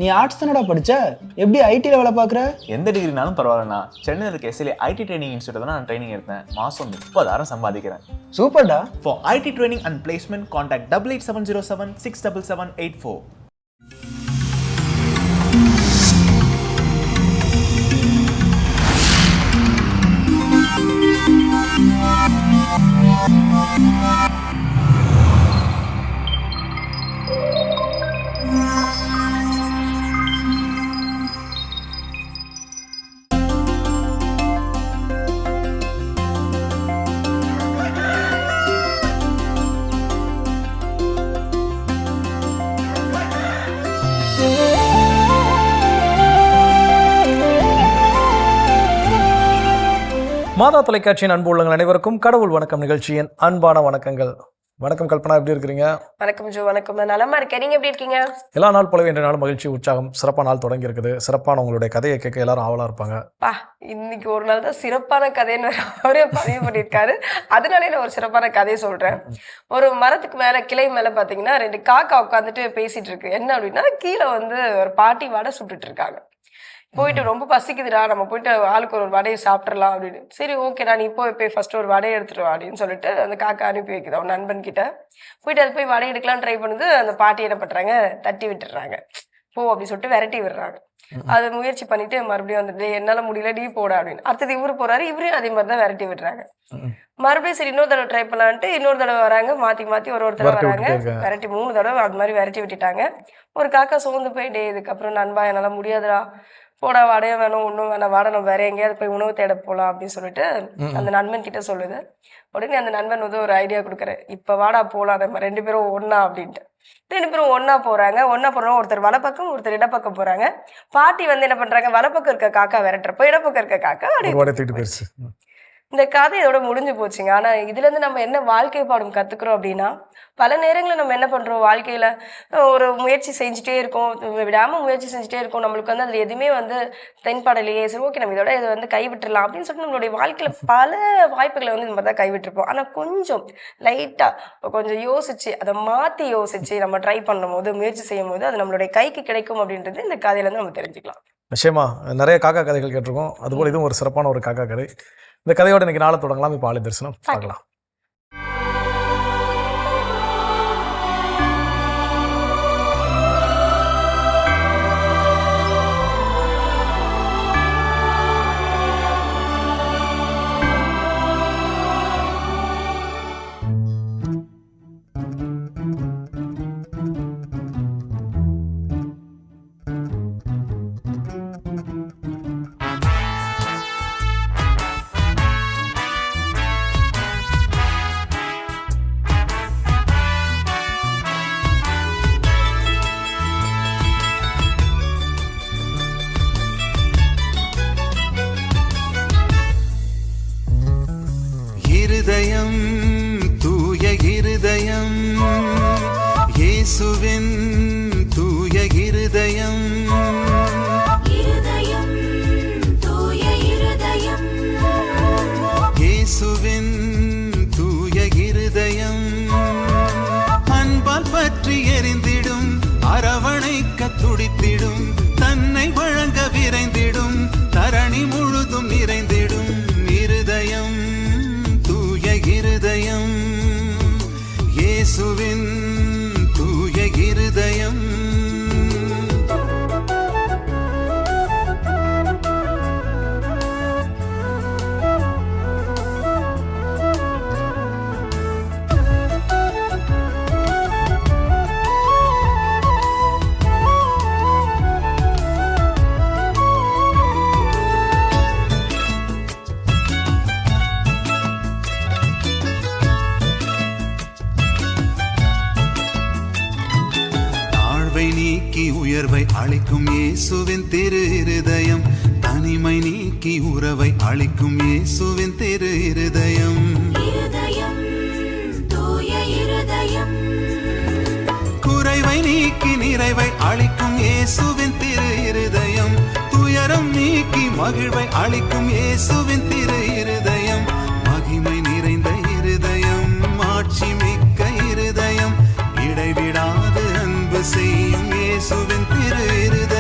நீ ஆர்ட்ஸ் தானடா படிச்ச, எப்படி ஐடில வேலை பார்க்குற? எந்த டிகிரினாலும் பரவாயில்லண்ணா. சென்னையில் இருக்க எஸ்எல்ஏ ஐடி ட்ரைனிங் இன்ஸ்டியூட் தான் நான் ட்ரைனிங் எடுத்தேன். மாதம் 30,000 சம்பாதிக்கிறேன். சூப்பர்டா. For IT training and placement, contact 88707 67784. மாதா தொலைக்காட்சியின் அன்பு உள்ளங்கள் அனைவருக்கும் கடவுள் வணக்கம் நிகழ்ச்சியின் அன்பான வணக்கங்கள். வணக்கம் கல்பனா, எப்படி இருக்கிறீங்க? வணக்கம் ஜோ. வணக்கம், நான் நலமா இருக்கேன். நீங்க எப்படி இருக்கீங்க? எல்லா நாள் போலவே இன்றைய நாள் மகிழ்ச்சி, உற்சாகம், சிறப்பான நாள் தொடங்கி இருக்குது. சிறப்பான உங்களுடைய கதையை கேட்க எல்லாரும் ஆவலா இருப்பாங்க. இன்னைக்கு ஒரு நாள் தான் சிறப்பான கதைன்னு அவரே பதிவு பண்ணியிருக்காரு. அதனாலே நான் ஒரு சிறப்பான கதையை சொல்றேன். ஒரு மரத்துக்கு மேல, கிளை மேல பாத்தீங்கன்னா 2 காக்கா உட்காந்துட்டு பேசிட்டு இருக்கு. என்ன அப்படின்னா, கீழே ஒரு பாட்டி வடை சுட்டுட்டு இருக்காங்க. போயிட்டு ரொம்ப பசிக்குதுடா, நம்ம போயிட்டு ஆளுக்கு ஒரு வடையை சாப்பிட்றலாம் அப்படின்னு. சரி ஓகேடா, நீ போய் ஃபர்ஸ்ட் ஒரு வடையை எடுத்துட்டு வா அப்படின்னு சொல்லிட்டு அந்த காக்கா அனுப்பி வைக்குது அவன் நண்பன் கிட்ட. போயிட்டு அது போய் வடை எடுக்கலாம்னு ட்ரை பண்ணுது. அந்த பாட்டி என்ன பண்றாங்க, தட்டி விட்டுறாங்க. போ அப்படின்னு சொல்லிட்டு விரட்டி விடுறாங்க. அது முயற்சி பண்ணிட்டு மறுபடியும் வந்துட்டு என்னால முடியல, நீ போட அப்படின்னு. அடுத்தது இவரு போறாரு, இவரையும் அதே மாதிரி தான் விரட்டி விடுறாங்க. மறுபடியும் சரி இன்னொரு தடவை ட்ரை பண்ணலான்ட்டு இன்னொரு தடவை வராங்க. மாத்தி மாத்தி ஒரு தடவை வராங்க. விரட்டி 3 தடவை அது மாதிரி விரட்டி விட்டுட்டாங்க. ஒரு காக்கா சோர்ந்து போயிட்டே, இதுக்கப்புறம் நண்பா என்னால முடியாதுடா, போடா வடைய வேணும், ஒன்றும் வேணாம், வாட நம்ம வேற எங்கேயாவது போய் உணவு தேட போகலாம் அப்படின்னு சொல்லிட்டு அந்த நண்பன் கிட்ட சொல்லுது. உடனே அந்த நண்பன் ஒரு ஐடியா கொடுக்குற, இப்ப வாடா போகலாம் நம்ம 2 பேரும் ஒன்னா அப்படின்ட்டு. 2 பேரும் ஒன்னா போறாங்க. ஒன்னா போறோம், ஒருத்தர் வலப்பக்கம் ஒருத்தர் இடப்பக்கம் போறாங்க. பாட்டி என்ன பண்றாங்க, வலப்பக்கம் இருக்க காக்கா விரட்டுறப்போ இடப்பக்கம் இருக்க காக்கா போயிருச்சு. இந்த கதை இதோட முடிஞ்சு போச்சுங்க. ஆனா இதுல இருந்து நம்ம என்ன வாழ்க்கை பாடம் கத்துக்கிறோம் அப்படின்னா, பல நேரங்களில் நம்ம என்ன பண்றோம், வாழ்க்கையில ஒரு முயற்சி செஞ்சுட்டே இருக்கோம், விடாம முயற்சி செஞ்சுட்டே இருக்கோம். நம்மளுக்கு அதுல எதுவுமே தென்படலையே, சரி ஓகே நம்ம இதோட இதை கைவிட்டுறலாம் அப்படின்னு சொல்லிட்டு நம்மளுடைய வாழ்க்கையில பல வாய்ப்புகளை இந்த மாதிரி தான் கைவிட்டுருப்போம். ஆனா கொஞ்சம் லைட்டா கொஞ்சம் யோசிச்சு, அதை மாத்தி யோசிச்சு நம்ம ட்ரை பண்ணும் போது, முயற்சி செய்யும் போது அது நம்மளுடைய கைக்கு கிடைக்கும் அப்படின்றது இந்த கதையில இருந்து நம்ம தெரிஞ்சுக்கலாம். நிச்சயமா நிறைய காக்கா கதைகள் கேட்டிருக்கோம். அதுபோல இதுவும் ஒரு சிறப்பான ஒரு காக்கா கதை. இந்த கதையோட இன்னைக்கு நாளை தொடங்கலாம். இப்போ ஆலய தரிசனம் பார்க்கலாம். இருதயம், தூய இருதயம், இயேசுவின் தூய இருதயம். இருதயம், தூய இருதயம், இயேசுவின் தூய இருதயம். அன்பால் பற்றி எரிந்திடும், அரவணைக்க துடித்திடும், தன்னை வழங்க விரைந்திடும், தரணி முழுதும் நிறைந்திடும் இருதயம், இருதயம், இயேசுவின் தூய இருதயம். நீக்கி உயர்வை அளிக்கும் இயேசுவின் திரு இருதயம், தனிமை நீக்கி உறவை அளிக்கும் இயேசுவின் திரு இருதயம். இருதயம், தூய இருதயம், குறைவை நீக்கி நிறைவை அளிக்கும் இயேசுவின் திரு இருதயம், துயரம் நீக்கி மகிழ்வை அளிக்கும் இயேசுவின் திரு இருதயம், மகிமை நிறைந்த இருதயம், ஆட்சி மிக்க இருதயம், இடைவிடாது அன்பு செய்யும் இயேசுவின் திரு இருதயம்.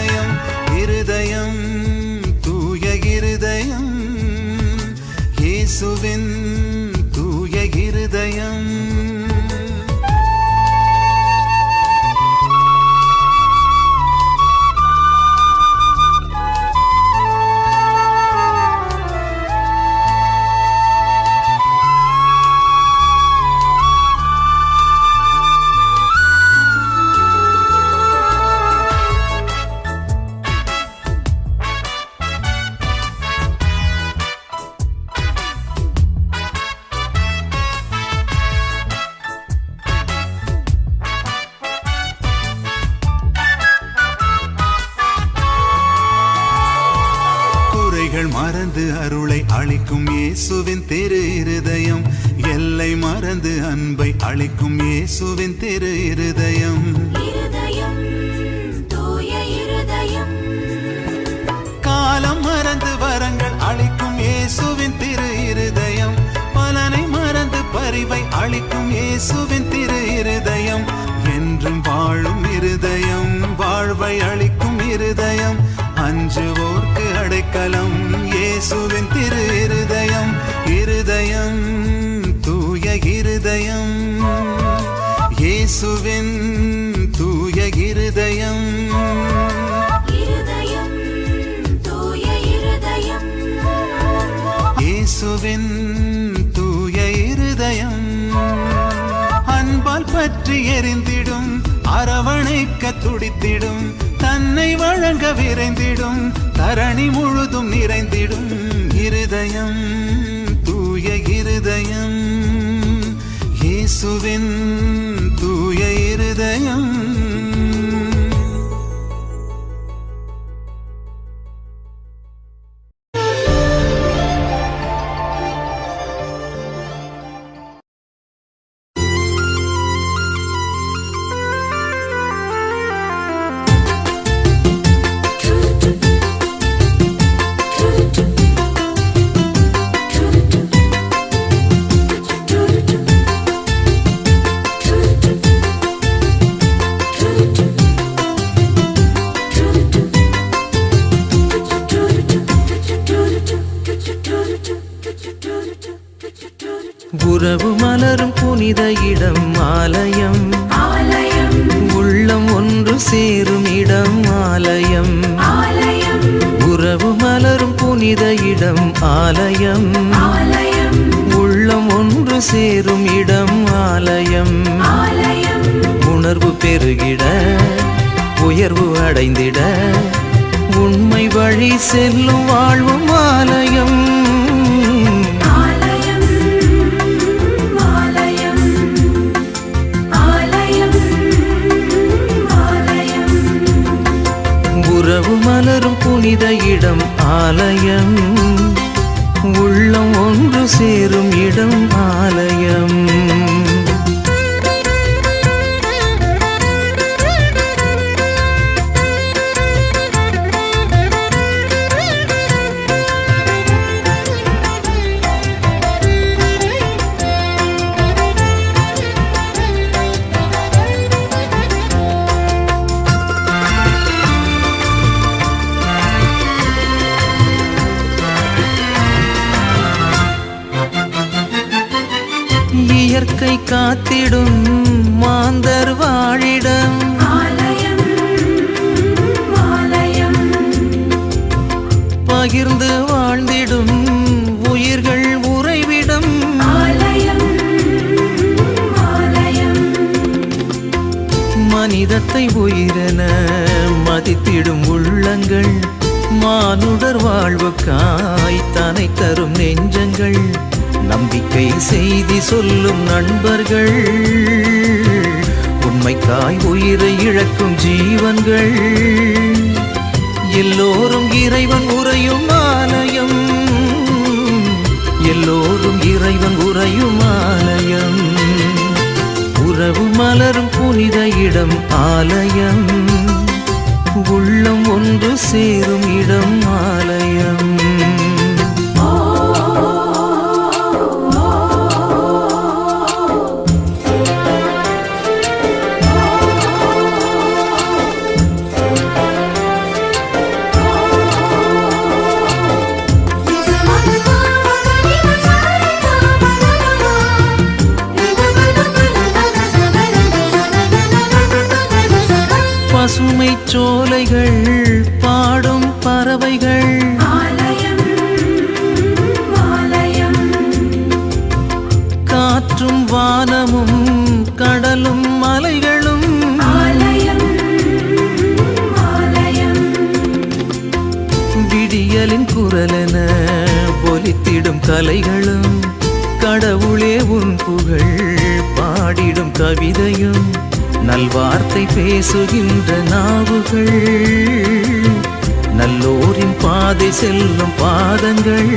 மொழிகள் மறந்து அருளை அளிக்கும் இயேசுவின் திரு இருதயம், எல்லை மறந்து அன்பை அளிக்கும் இயேசுவின் திரு இருதயம். இருதயம் தூய இருதயம், காலம் மறந்து வரங்கள் அளிக்கும் இயேசுவின் திரு இருதயம், பலனை மறந்து பரிவை அளிக்கும் இயேசுவின் திரு இருதயம், என்றும் வாழும் இருதயம், வாழ்வை அளிக்கும் இருதயம், அஞ்சுவோர்க்கு அடைக்கலம் இயேசுவின் திரு இருதயம். இருதயம் தூய இருதயம், இயேசுவின் தூய இருதயம். இருதயம் தூய இருதயம், இயேசுவின் தூய இருதயம். அன்பால் பற்றி எரிந்திடும், அரவணைக்க துடித்திடும், தன்னை வழங்க விரைந்திடும், தரணி முழுதும் நிறைந்திடும் இருதயம் தூய இருதயம், இயேசுவின் தூய இருதயம். உறவு மலரும் புனித இடம் ஆலயம், ஆலயம் உள்ளம் ஒன்று சேரும் இடம் ஆலயம். ஆலயம் உறவு மலரும் புனித இடம் ஆலயம், ஆலயம் உள்ளம் ஒன்று சேரும் இடம் ஆலயம். ஆலயம் உணர்வு பெருகிட உயர்வு அடைந்திட உண்மை வழி செல்லும் வாழ்வும் ஆலயம். ஆலயம் ஆலயம் ஆலயம் ஆலயம், உறவு மலரும் புனித இடம் ஆலயம், உள்ளம் ஒன்று சேரும் இடம் ஆலயம். இயற்கை காத்திடும் மாந்தர் வாழிடம் ஆலயம் ஆலயம், பகிர்ந்து வாழ்ந்திடும் உயிர்கள் உறைவிடம் ஆலயம் ஆலயம், மனிதத்தை உயிரென மதித்திடும் உள்ளங்கள், மானுடர் வாழ்வுக்காய் தனை தரும் நெஞ்சங்கள், நம்பிக்கை செய்தி சொல்லும் நண்பர்கள், உண்மைக்காய் உயிரை இழக்கும் ஜீவன்கள், எல்லோரும் இறைவன் உறையும் ஆலயம், எல்லோரும் இறைவன் உறையும் ஆலயம். உறவு மலரும் புனித இடம் ஆலயம், உள்ளம் ஒன்று சேரும் இடம் ஆலயம். பசுமை சோலைகள் பாடும் பறவைகள், ஆலயம் ஆலயம், காற்றும் வானமும் கடலும் மலைகளும், ஆலயம் ஆலயம், விடியலின் குரலென ஒலித்திடும் கலைகளும், கடவுளே உன் புகழ் பாடிடும் கவிதையும், நல்வார்த்தை பேசுகின்ற நாவுகள், நல்லோரின் பாதை பாதை செல்லும் பாதங்கள்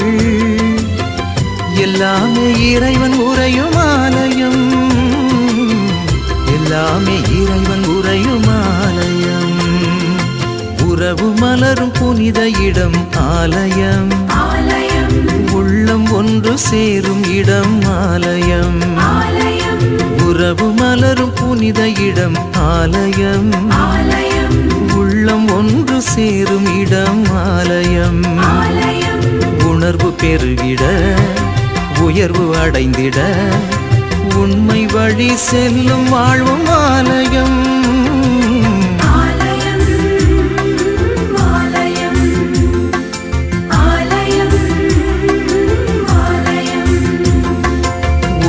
எல்லாமே இறைவன் உறையும் ஆலயம், எல்லாமே இறைவன் உறையும் ஆலயம். உறவு மலரும் புனித இடம் ஆலயம், ஆலயம் உள்ளம் ஒன்று சேரும் இடம் ஆலயம். ஆலயம் உறவு மலரும் புனித இடம் ஆலயம், ஆலயம் உள்ளம் ஒன்று சேரும் இடம் ஆலயம். ஆலயம் உணர்வு பெருகிட உயர்வு அடைந்திட உண்மை வழி செல்லும் வாழ்வும் ஆலயம். ஆலயம் ஆலயம் ஆலயம் ஆலயம்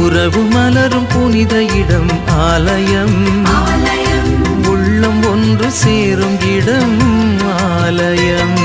உறவு மலரும் புனித இடம் ஆலயம், ஆலயம் உள்ளம் ஒன்று சேரும் இடம் ஆலயம்.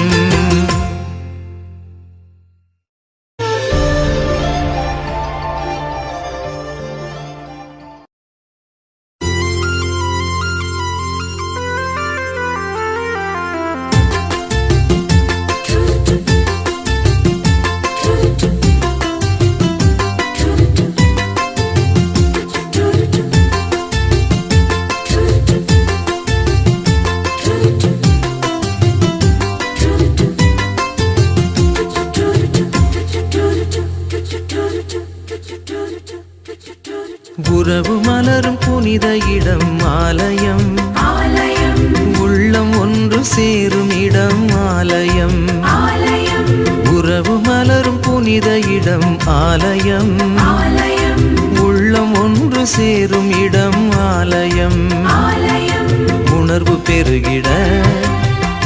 உறவு மலரும் புனித இடம் ஆலயம், ஆலயம் உள்ளம் ஒன்று சேரும் இடம் ஆலயம். ஆலயம் உறவு மலரும் புனித இடம் ஆலயம், ஆலயம் உள்ளம் ஒன்று சேரும் இடம் ஆலயம். ஆலயம் உணர்வு பெருகிட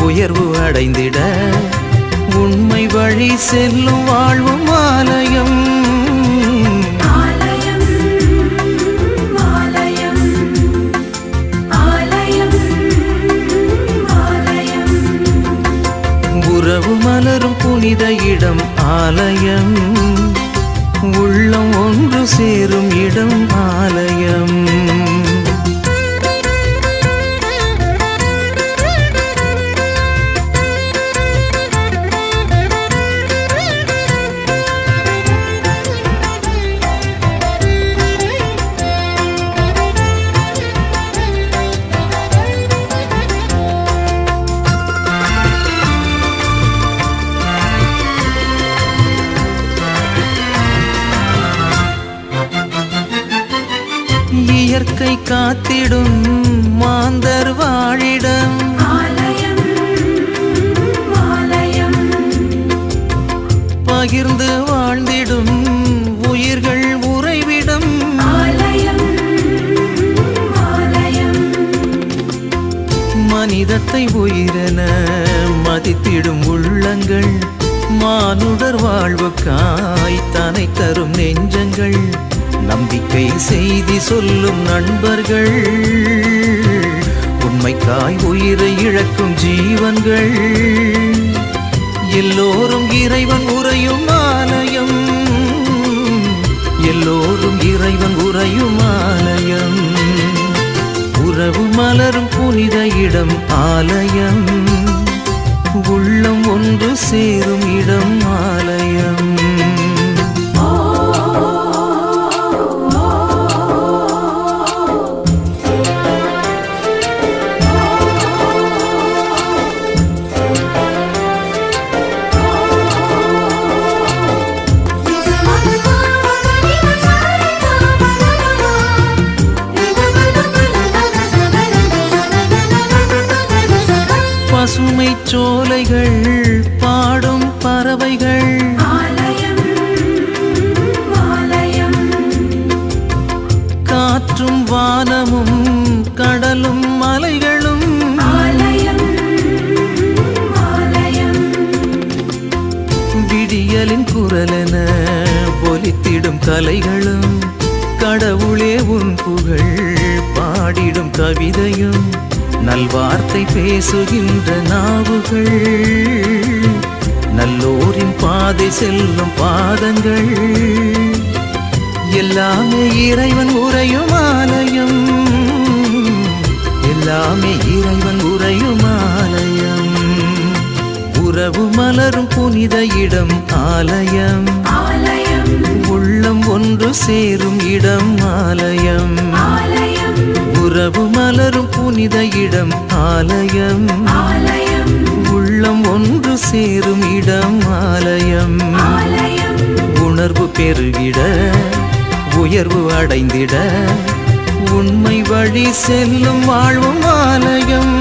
உயர்வு அடைந்திட உண்மை வழி செல்லும் வாழ்வும் ஆலயம். ஆலயம் ஆலயம் ஆலயம் ஆலயம் உறவு மலரும் புனித இடம் ஆலயம், உள்ளம் ஒன்று சேரும் இடம் ஆலயம். இயற்கை காத்திடும் மாந்தர் வாழிடம் ஆலயம் ஆலயம் பகிர்ந்து வாழ்ந்திடும் உயிர்கள் உறைவிடம் ஆலயம் ஆலயம் மனிதத்தை உயிரென மதித்திடும் உள்ளங்கள் மானுடர் வாழ்வுக்காய் தனை தரும் நெஞ்சங்கள் நம்பிக்கை செய்தி சொல்லும் நண்பர்கள் உண்மைக்காய் உயிரை இழக்கும் ஜீவன்கள் எல்லோரும் இறைவன் உறையும் ஆலயம், எல்லோரும் இறைவன் உறையும் ஆலயம். உறவு மலரும் புனித இடம் ஆலயம், உள்ளம் ஒன்று சேரும் இடம் ஆலயம். பசுமை சோலைகள் பாடும் பறவைகள் ஆலயம் ஆலயம் காற்றும் வானமும் கடலும் மலைகளும் ஆலயம் ஆலயம் விடியலின் குரலென ஒலித்திடும் கலைகளும் கடவுளே உன் புகழ் பாடிடும் கவிதையும் நல்வார்த்தை பேசுகின்ற நாவுகள் நல்லோரின் பாதை செல்லும் பாதங்கள் எல்லாமே இறைவன் உறையும் ஆலயம், எல்லாமே இறைவன் உறையும் ஆலயம். உறவு மலரும் புனித இடம் ஆலயம் ஆலயம் உள்ளம் ஒன்று சேரும் இடம் ஆலயம் ஆலயம் உறவு மலரும் புனித இடம் ஆலயம் ஆலயம் உள்ளம் ஒன்று சேரும் இடம் ஆலயம் ஆலயம் உணர்வு பெருகிட உயர்வு அடைந்திட உண்மை வழி செல்லும் வாழ்வும் ஆலயம்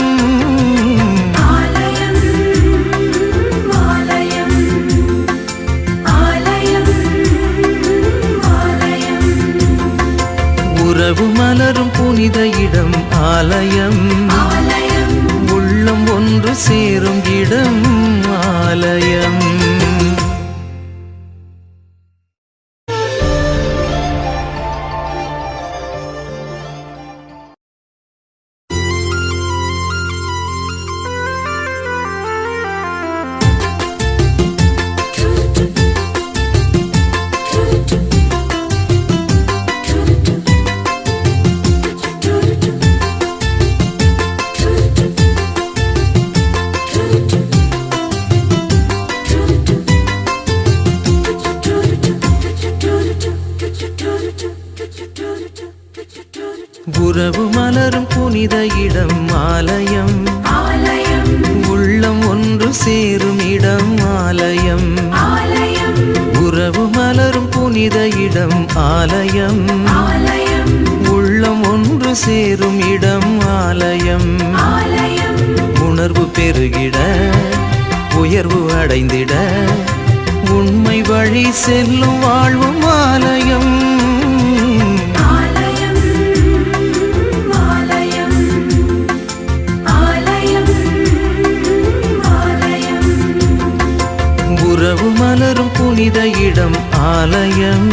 ஆலயம் ஆலயம் ஆலயம் ஆலயம் உறவு மலரும் புனித இடம் ஆலயம் ஆலயம் உள்ளம் ஒன்று சேரும் இடம் ஆலயம் உறவு மலரும் புனித இடம் ஆலயம் ஆலயம் உள்ளம் ஒன்று சேரும் இடம் ஆலயம் ஆலயம் உறவு மலரும் புனித இடம் ஆலயம் ஆலயம் உள்ளம் ஒன்று சேரும் இடம் ஆலயம் ஆலயம் உணர்வு பெருகிட உயர்வு அடைந்திட உண்மை வழி செல்லும் வாழ்வும் ஆலயம் ஆலயம் ஆலயம் ஆலயம் ஆலயம் உறவு மலரும் புனித இடம் ஆலயம்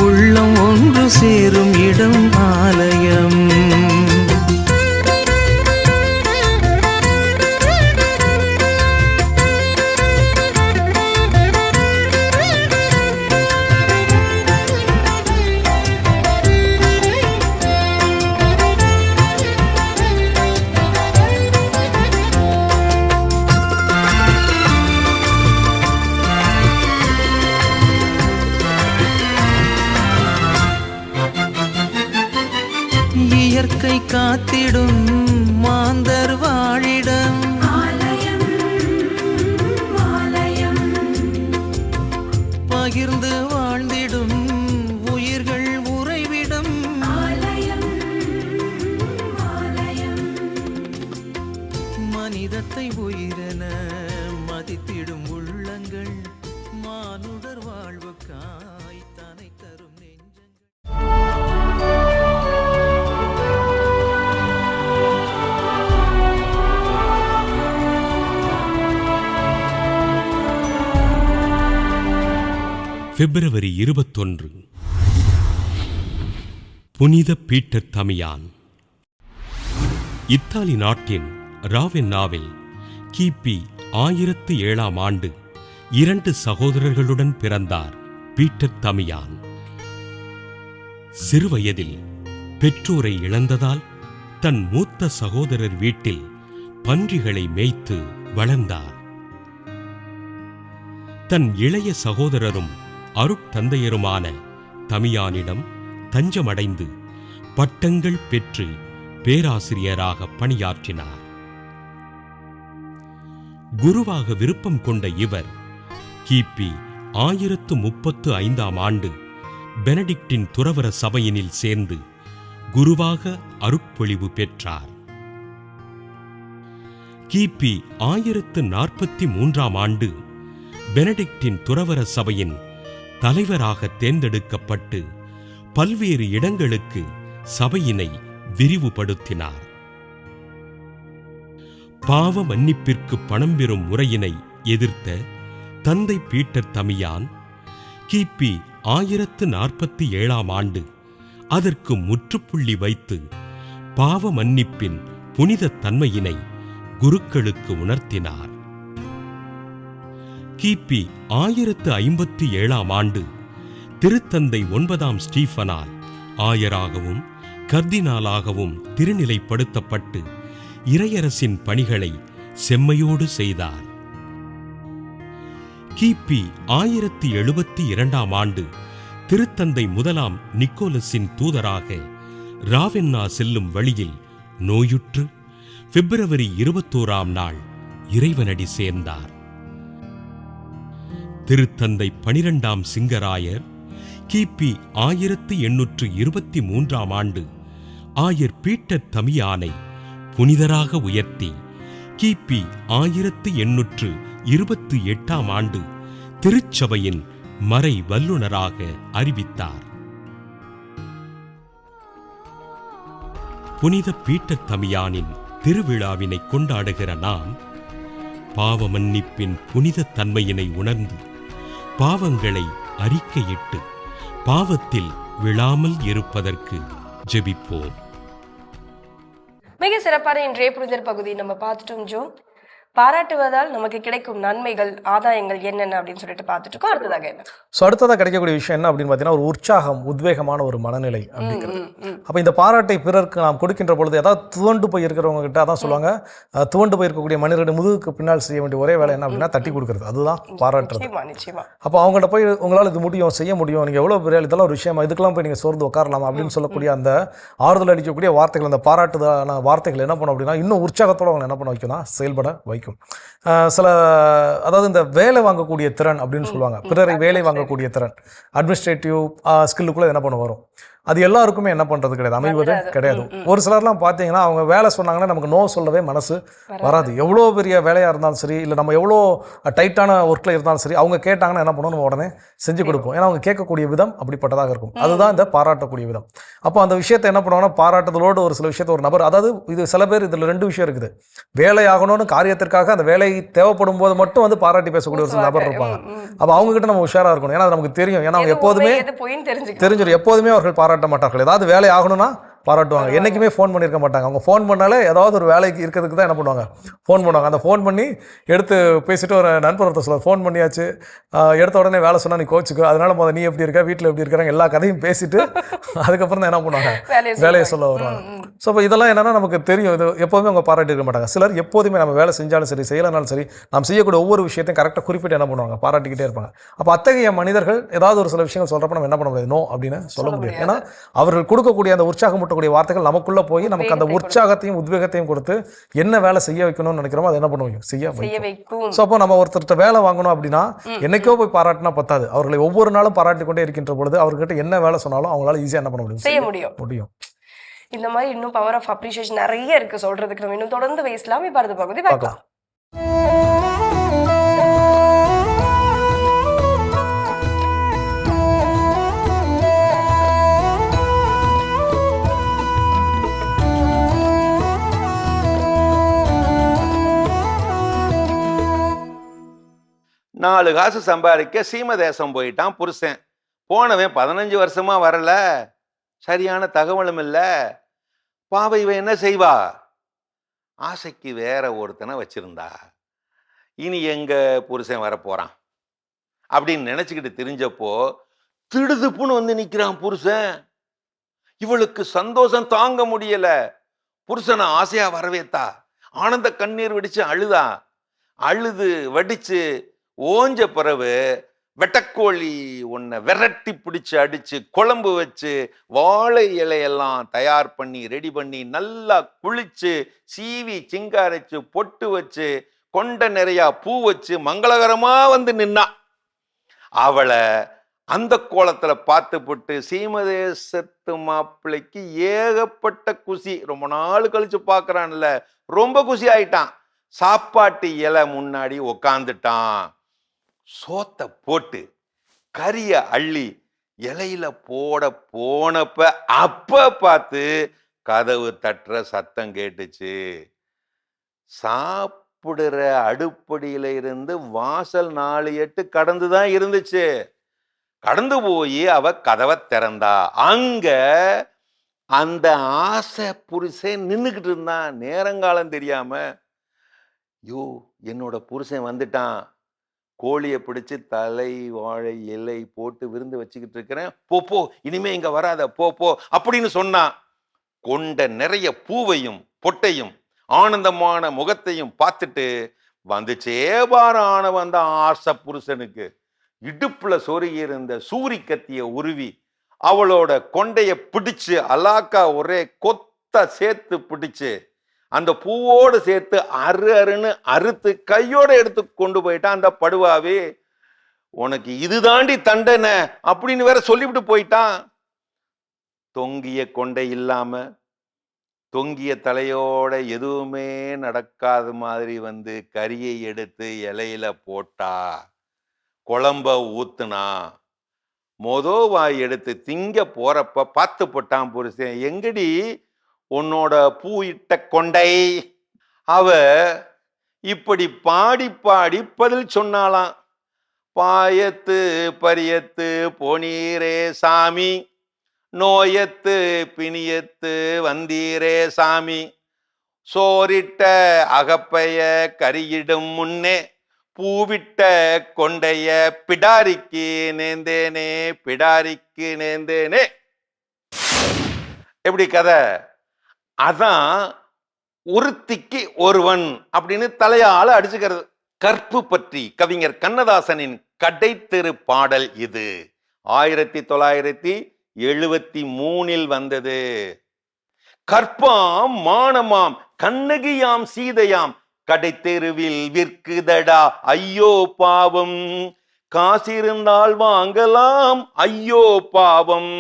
உள்ளம் ஒன்று சேரும் இடம் ஆலயம் இயற்கை காத்திடும் மாந்தர் வாழிடம் ஆலயம் ஆலயம் பகிர்ந்து வாழ்ந்திடும் உயிர்கள் உறைவிடம் ஆலயம் ஆலயம் மனிதத்தை உயிரென மதித்திடும் உள்ளங்கள் மானுடர் வாழ்வுக்காய் தனை தரும் நெஞ்சங்கள் பிப்ரவரி 21 புனித பீட்டர் தமியான். இத்தாலி நாட்டின் ராவென்னாவில் கிபி 1007ஆம் ஆண்டு 2 சகோதரர்களுடன் பிறந்தார் பீட்டர் தமியான். சிறுவயதில் பெற்றோரை இழந்ததால் தன் மூத்த சகோதரர் வீட்டில் பன்றிகளை மேய்த்து வளர்ந்தார். தன் இளைய சகோதரரும் அருட்தந்தையருமான தமியானிடம் தஞ்சமடைந்து பட்டங்கள் பெற்று பேராசிரியராக பணியாற்றினார். குருவாக விருப்பம் கொண்ட இவர் கிபி 1035ஆம் ஆண்டு பெனடிக்டின் துறவற சபையினில் சேர்ந்து குருவாக அருட்பொழிவு பெற்றார். கிபி 1043ஆம் ஆண்டு பெனடிக்டின் துறவற சபையின் தலைவராக தேர்ந்தெடுக்கப்பட்டு பல்வேறு இடங்களுக்கு சபையினை விரிவுபடுத்தினார். பாவ மன்னிப்பிற்கு பணம் பெறும் முறையினை எதிர்த்த தந்தை பீட்டர் தமியான் கிபி 1047ஆம் ஆண்டு அதற்கு முற்றுப்புள்ளி வைத்து பாவ மன்னிப்பின் புனித தன்மையினை குருக்களுக்கு உணர்த்தினார். கிபி 1057ஆம் ஆண்டு திருத்தந்தை 9ஆம் ஸ்டீஃபனால் ஆயராகவும் கர்தினாலாகவும் திருநிலைப்படுத்தப்பட்டு இறையரசின் பணிகளை செம்மையோடு செய்தார். கிபி 1072ஆம் ஆண்டு திருத்தந்தை முதலாம் நிக்கோலஸின் தூதராக ராவென்னா செல்லும் வழியில் நோயுற்று பிப்ரவரி 21ஆம் நாள் இறைவனடி சேர்ந்தார். திருத்தந்தை 12ஆம் சிங்கராயர் கிபி 1823ஆம் ஆண்டு ஆயர் பீட்டர் தமியானை புனிதராக உயர்த்தி கிபி 1828ஆம் ஆண்டு திருச்சபையின் மறை வல்லுனராக அறிவித்தார். புனித பீட்டர் தமியானின் திருவிழாவினை கொண்டாடுகிற நாம் பாவ மன்னிப்பின் புனித தன்மையினை உணர்ந்து பாவங்களை அறிக்கையிட்டு பாவத்தில் விழாமல் இருப்பதற்கு ஜெபிப்போம். மிக சிறப்பான இன்றைய புரிதல் பகுதி நம்ம பார்த்துட்டோம் ஜோ. பாராட்டுவதால் நமக்கு கிடைக்கும் நன்மைகள், ஆதாயங்கள் என்னென்ன அப்படின்னு சொல்லிட்டு பார்த்துட்டு இருக்கோம். அடுத்ததாக என்ன? ஸோ அடுத்ததாக கிடைக்கக்கூடிய விஷயம் என்ன அப்படின்னு பார்த்தீங்கன்னா, ஒரு உற்சாகம், உத்வேகமான ஒரு மனநிலை அப்படிங்கிறது. அப்போ இந்த பாராட்டை பிறருக்கு நாம் கொடுக்கின்ற பொழுது, ஏதாவது துவண்டு போய் இருக்கிறவங்க கிட்ட அதான் சொல்லுவாங்க, துவண்டு போய் இருக்கக்கூடிய மனிதருடைய முதுகுக்கு பின்னால் செய்ய வேண்டிய ஒரே வேலை என்ன அப்படின்னா தட்டி கொடுக்குறது. அதுதான் பாராட்டுறது. நிச்சயமா. அப்போ அவங்கள்ட்ட போய் உங்களால் இது முடியும், செய்ய முடியும், நீங்கள் எவ்வளோ பெரிய இதெல்லாம் ஒரு விஷயமா, இதுக்கெல்லாம் போய் நீங்கள் சோர்ந்து உட்காரலாமா அப்படின்னு சொல்லக்கூடிய அந்த ஆறுதல் அளிக்கக்கூடிய வார்த்தைகள், அந்த பாராட்டுதலான வார்த்தைகள் என்ன பண்ணும் அப்படின்னா இன்னும் உற்சாகத்தோடு அவங்க என்ன பண்ண வைக்கும், செயல்பட வைக்கும். சில அதாவது இந்த வேலை வாங்கக்கூடிய திறன் அப்படின்னு சொல்லுவாங்க, பிறரை வேலை வாங்கக்கூடிய திறன், அட்மினிஸ்ட்ரேட்டிவ் ஸ்கில்லுக்குள்ளே என்ன பண்ண வரும். அது எல்லாருக்குமே என்ன பண்ணுறது கிடையாது, அமைவது கிடையாது. ஒரு சிலர்லாம் பார்த்தீங்கன்னா அவங்க வேலை சொன்னாங்கன்னா நமக்கு நோ சொல்லவே மனசு வராது. எவ்வளோ பெரிய வேலையாக இருந்தாலும் சரி, இல்லை நம்ம எவ்வளோ டைட்டான ஒர்க்கில் இருந்தாலும் சரி, அவங்க கேட்டாங்கன்னா என்ன பண்ணுவோம், நம்ம உடனே செஞ்சு கொடுப்போம். ஏன்னா அவங்க கேட்கக்கூடிய விதம் அப்படிப்பட்டதாக இருக்கும். அதுதான் இந்த பாராட்டக்கூடிய விதம். அப்போ அந்த விஷயத்தை என்ன பண்ணுவாங்கன்னா, பாராட்டுதலோடு ஒரு சில விஷயத்தை ஒரு நபர், அதாவது இது சில பேர் இதில் ரெண்டு விஷயம் இருக்குது. வேலை ஆகணும்னு காரியத்திற்காக அந்த வேலை தேவைப்படும் போது மட்டும் வந்து பாராட்டி பேசக்கூடிய ஒரு சில நபர் இருப்பாங்க. அப்போ அவங்ககிட்ட நம்ம உஷாராக இருக்கணும். ஏன்னா அது நமக்கு தெரியும். ஏன்னா அவங்க எப்போதுமே தெரிஞ்சிடும், எப்போதுமே அவர்கள் பாராட்ட மாட்டார்கள். ஏதாவது வேலை ஆகணும்னா பாராட்டுவாங்க. என்றைக்குமே ஃபோன் பண்ணியிருக்க மாட்டாங்க. அவங்க ஃபோன் பண்ணாலே ஏதாவது ஒரு வேலைக்கு இருக்கிறதுக்கு தான் என்ன பண்ணுவாங்க, ஃபோன் பண்ணுவாங்க. அந்த ஃபோன் பண்ணி எடுத்து பேசிட்டு ஒரு நண்பர் ஒருத்தர் சொல்லுவார், ஃபோன் பண்ணியாச்சு, எடுத்த உடனே வேலை சொன்னால் நீ கோச்சுக்கோ, அதனால முதல்ல நீ எப்படி இருக்க, வீட்டில் எப்படி இருக்கிறாங்க, எல்லா கதையும் பேசிட்டு அதுக்கப்புறம் தான் என்ன பண்ணுவாங்க, வேலையை சொல்ல வருவாங்க. ஸோ இப்போ இதெல்லாம் என்னென்னா நமக்கு தெரியும், இது எப்போதுமே அவங்க பாராட்டி இருக்க மாட்டாங்க. சிலர் எப்போதுமே நம்ம வேலை செஞ்சாலும் சரி, செய்யலைனாலும் சரி, நாம் செய்யக்கூடிய ஒவ்வொரு விஷயத்தையும் கரெக்டாக குறிப்பிட்டு என்ன பண்ணுவாங்க, பாராட்டிக்கிட்டே இருப்பாங்க. அப்போ அத்தகைய மனிதர்கள் ஏதாவது ஒரு சில விஷயங்கள் சொல்கிறப்ப நம்ம என்ன பண்ண முடியாது, நோ அப்படின்னு சொல்ல முடியாது. ஏன்னா அவர்கள் கொடுக்கக்கூடிய அந்த உற்சாகம் ஊட்டக்கூடிய வார்த்தைகள் நமக்குள்ள போய் நமக்கு அந்த உற்சாகத்தையும் உத்வேகத்தையும் கொடுத்து என்ன வேலை செய்ய வைக்கணும்னு நினைக்கிறோமோ அதை என்ன பண்ணுவோம், செய்ய வைக்கும். ஸோ அப்போ நம்ம ஒருத்தர்கிட்ட வேலை வாங்கணும் அப்படின்னா என்னைக்கோ போய் பாராட்டினா பத்தாது. அவர்களை ஒவ்வொரு நாளும் பாராட்டி கொண்டே இருக்கின்ற பொழுது அவர்கிட்ட என்ன வேலை சொன்னாலும் அவங்களால ஈஸியாக என்ன பண்ண முடியும், செய்ய முடியும். இந்த மாதிரி இன்னும் பவர் ஆஃப் அப்ரிசியேஷன் நிறைய இருக்கு சொல்றதுக்கு. நம்ம இன்னும் தொடர்ந்து பேசலாம். இப்ப அடுத்த பகுதி பார்க்கலாம். நாலு காசு சம்பாதிக்க சீம தேசம் போயிட்டான் புருஷன். போனவன் 15 வருஷமா வரல, சரியான தகவலும் இல்லை. பாவை இவன் என்ன செய்வா, ஆசைக்கு வேற ஒருத்தனை வச்சிருந்தா. இனி எங்க புருஷன் வரப்போறான் அப்படின்னு நினைச்சுக்கிட்டு தெரிஞ்சப்போ திடுதுப்புன்னு வந்து நிக்கிறான் புருஷன். இவளுக்கு சந்தோஷம் தாங்க முடியல. புருஷனை ஆசையா வரவேத்தா, ஆனந்த கண்ணீர் வெடிச்சு அழுதா. அழுது வடிச்சு ஓஞ்ச பிறகு வெட்டக்கோழி ஒன்றை விரட்டி பிடிச்சி அடிச்சு குழம்பு வச்சு வாழை இலையெல்லாம் தயார் பண்ணி ரெடி பண்ணி நல்லா குளிச்சு சீவி சிங்காரிச்சு பொட்டு வச்சு கொண்ட நிறையா பூ வச்சு மங்களகரமா வந்து நின்னா. அவளை அந்த கோலத்துல பார்த்துப்பட்டு சீமதேசத்து மாப்பிள்ளைக்கு ஏகப்பட்ட குசி. ரொம்ப நாள் கழிச்சு பார்க்கறான்ல, ரொம்ப குசி ஆயிட்டான். சாப்பாட்டு இலை முன்னாடி உக்காந்துட்டான். சோத்தை போட்டு கறிய அள்ளி இலையில போட போனப்ப அப்ப பார்த்து கதவு தட்டுற சத்தம் கேட்டுச்சு. சாப்பிடுற அடுப்படியில இருந்து வாசல் 4 எட்டு கடந்துதான் இருந்துச்சு. கடந்து போய் அவ கதவை திறந்தா. அங்க அந்த ஆசை புருஷன் நின்றுக்கிட்டு இருந்தான். நேரங்காலம் தெரியாம, யோ என்னோட புருஷன் வந்துட்டான், கோழியை பிடிச்சு தலை வாழை இலை போட்டு விருந்து வச்சுக்கிட்டு இருக்கிறேன், போ போ இனிமே இங்க வராத போ போ அப்படின்னு சொன்னான். கொண்ட நிறைய பூவையும் பொட்டையும் ஆனந்தமான முகத்தையும் பார்த்துட்டு வந்துச்சே பாரான வந்த ஆசை புருஷனுக்கு இடுப்புல சொருகி இருந்த சூரி கத்திய உருவி அவளோட கொண்டைய பிடிச்சு அலாக்கா ஒரே கொத்த சேர்த்து பிடிச்சு அந்த பூவோடு சேர்த்து அருன்னு அறுத்து கையோட எடுத்து கொண்டு போயிட்டான் அந்த படுவாவே. உனக்கு இதுதாண்டி தண்டனை அப்படின்னு வேற சொல்லிவிட்டு போயிட்டான். தொங்கிய கொண்டை இல்லாம தொங்கிய தலையோட எதுவுமே நடக்காத மாதிரி வந்து கறியை எடுத்து இலையில போட்டா, குழம்ப ஊத்துனா, வாய் எடுத்து திங்க போறப்ப பார்த்து போட்டான் புருஷன், எங்கடி உன்னோட பூ இட்ட கொண்டை? அவ இப்படி பாடி பாடி பதில் சொன்னாலாம். பாயத்து பரியத்து போனீரே சாமி, நோயத்து பிணியத்து வந்தீரே சாமி, சோரிட்ட அகப்பைய கரியிடும் முன்னே பூவிட்ட கொண்டைய பிடாரிக்கு நேந்தேனே, பிடாரிக்கு நேந்தேனே. எப்படி கதை? அதான் ஒருத்திக்கு ஒருவன் அப்படின்னு தலையால அடிச்சுக்கிறது. கற்பு பற்றி கவிஞர் கண்ணதாசனின் கடைத்தெரு பாடல் இது. 1973 வந்தது. கற்பாம் மானமாம் கண்ணகியாம் சீதையாம் கடைத்தெருவில் விற்குதடா ஐயோ பாவம், காசிருந்தால் வாங்கலாம் ஐயோ பாவம்.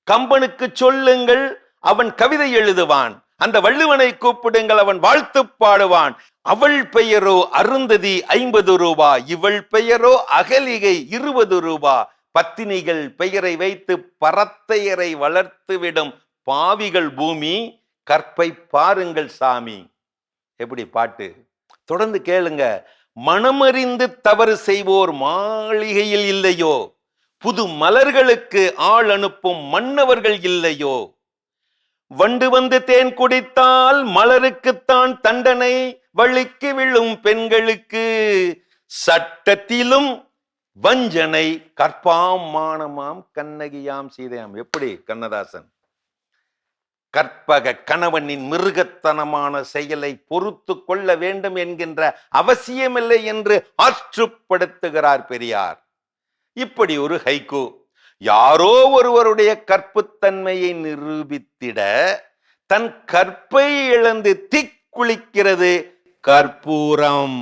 கம்பனுக்கு சொல்லுங்கள் அவன் கவிதை எழுதுவான், அந்த வள்ளுவனை கூப்பிடுங்கள் அவன் வாழ்த்து பாடுவான். அவள் பெயரோ அருந்ததி 50 ரூபாய், இவள் பெயரோ அகலிகை 20 ரூபாய். பத்தினிகள் பெயரை வைத்து பரத்தையரை வளர்த்துவிடும் பாவிகள் பூமி, கற்பை பாருங்கள் சாமி. எப்படி பாட்டு? தொடர்ந்து கேளுங்க. மனமறிந்து தவறு செய்வோர் மாளிகையில் இல்லையோ, புது மலர்களுக்கு ஆள் அனுப்பும் மன்னவர்கள் இல்லையோ, வண்டு வந்து தேன் குடித்தால் மலருக்குத்தான் தண்டனை, வழிக்கு விழும் பெண்களுக்கு சட்டத்திலும் வஞ்சனை, கற்பாம் மானமாம் கண்ணகியாம் சீதையாம். எப்படி கண்ணதாசன்? கற்பக கணவனின் மிருகத்தனமான செயலை பொறுத்து கொள்ள வேண்டும் என்கின்ற அவசியமில்லை என்று ஆற்றுப்படுத்துகிறார் பெரியார். இப்படி ஒரு ஹைக்கூ. யாரோ ஒருவருடைய கற்புத்தன்மையை நிரூபித்திட தன் கற்பை இழந்து திக்குளிக்கிறது கற்பூரம்.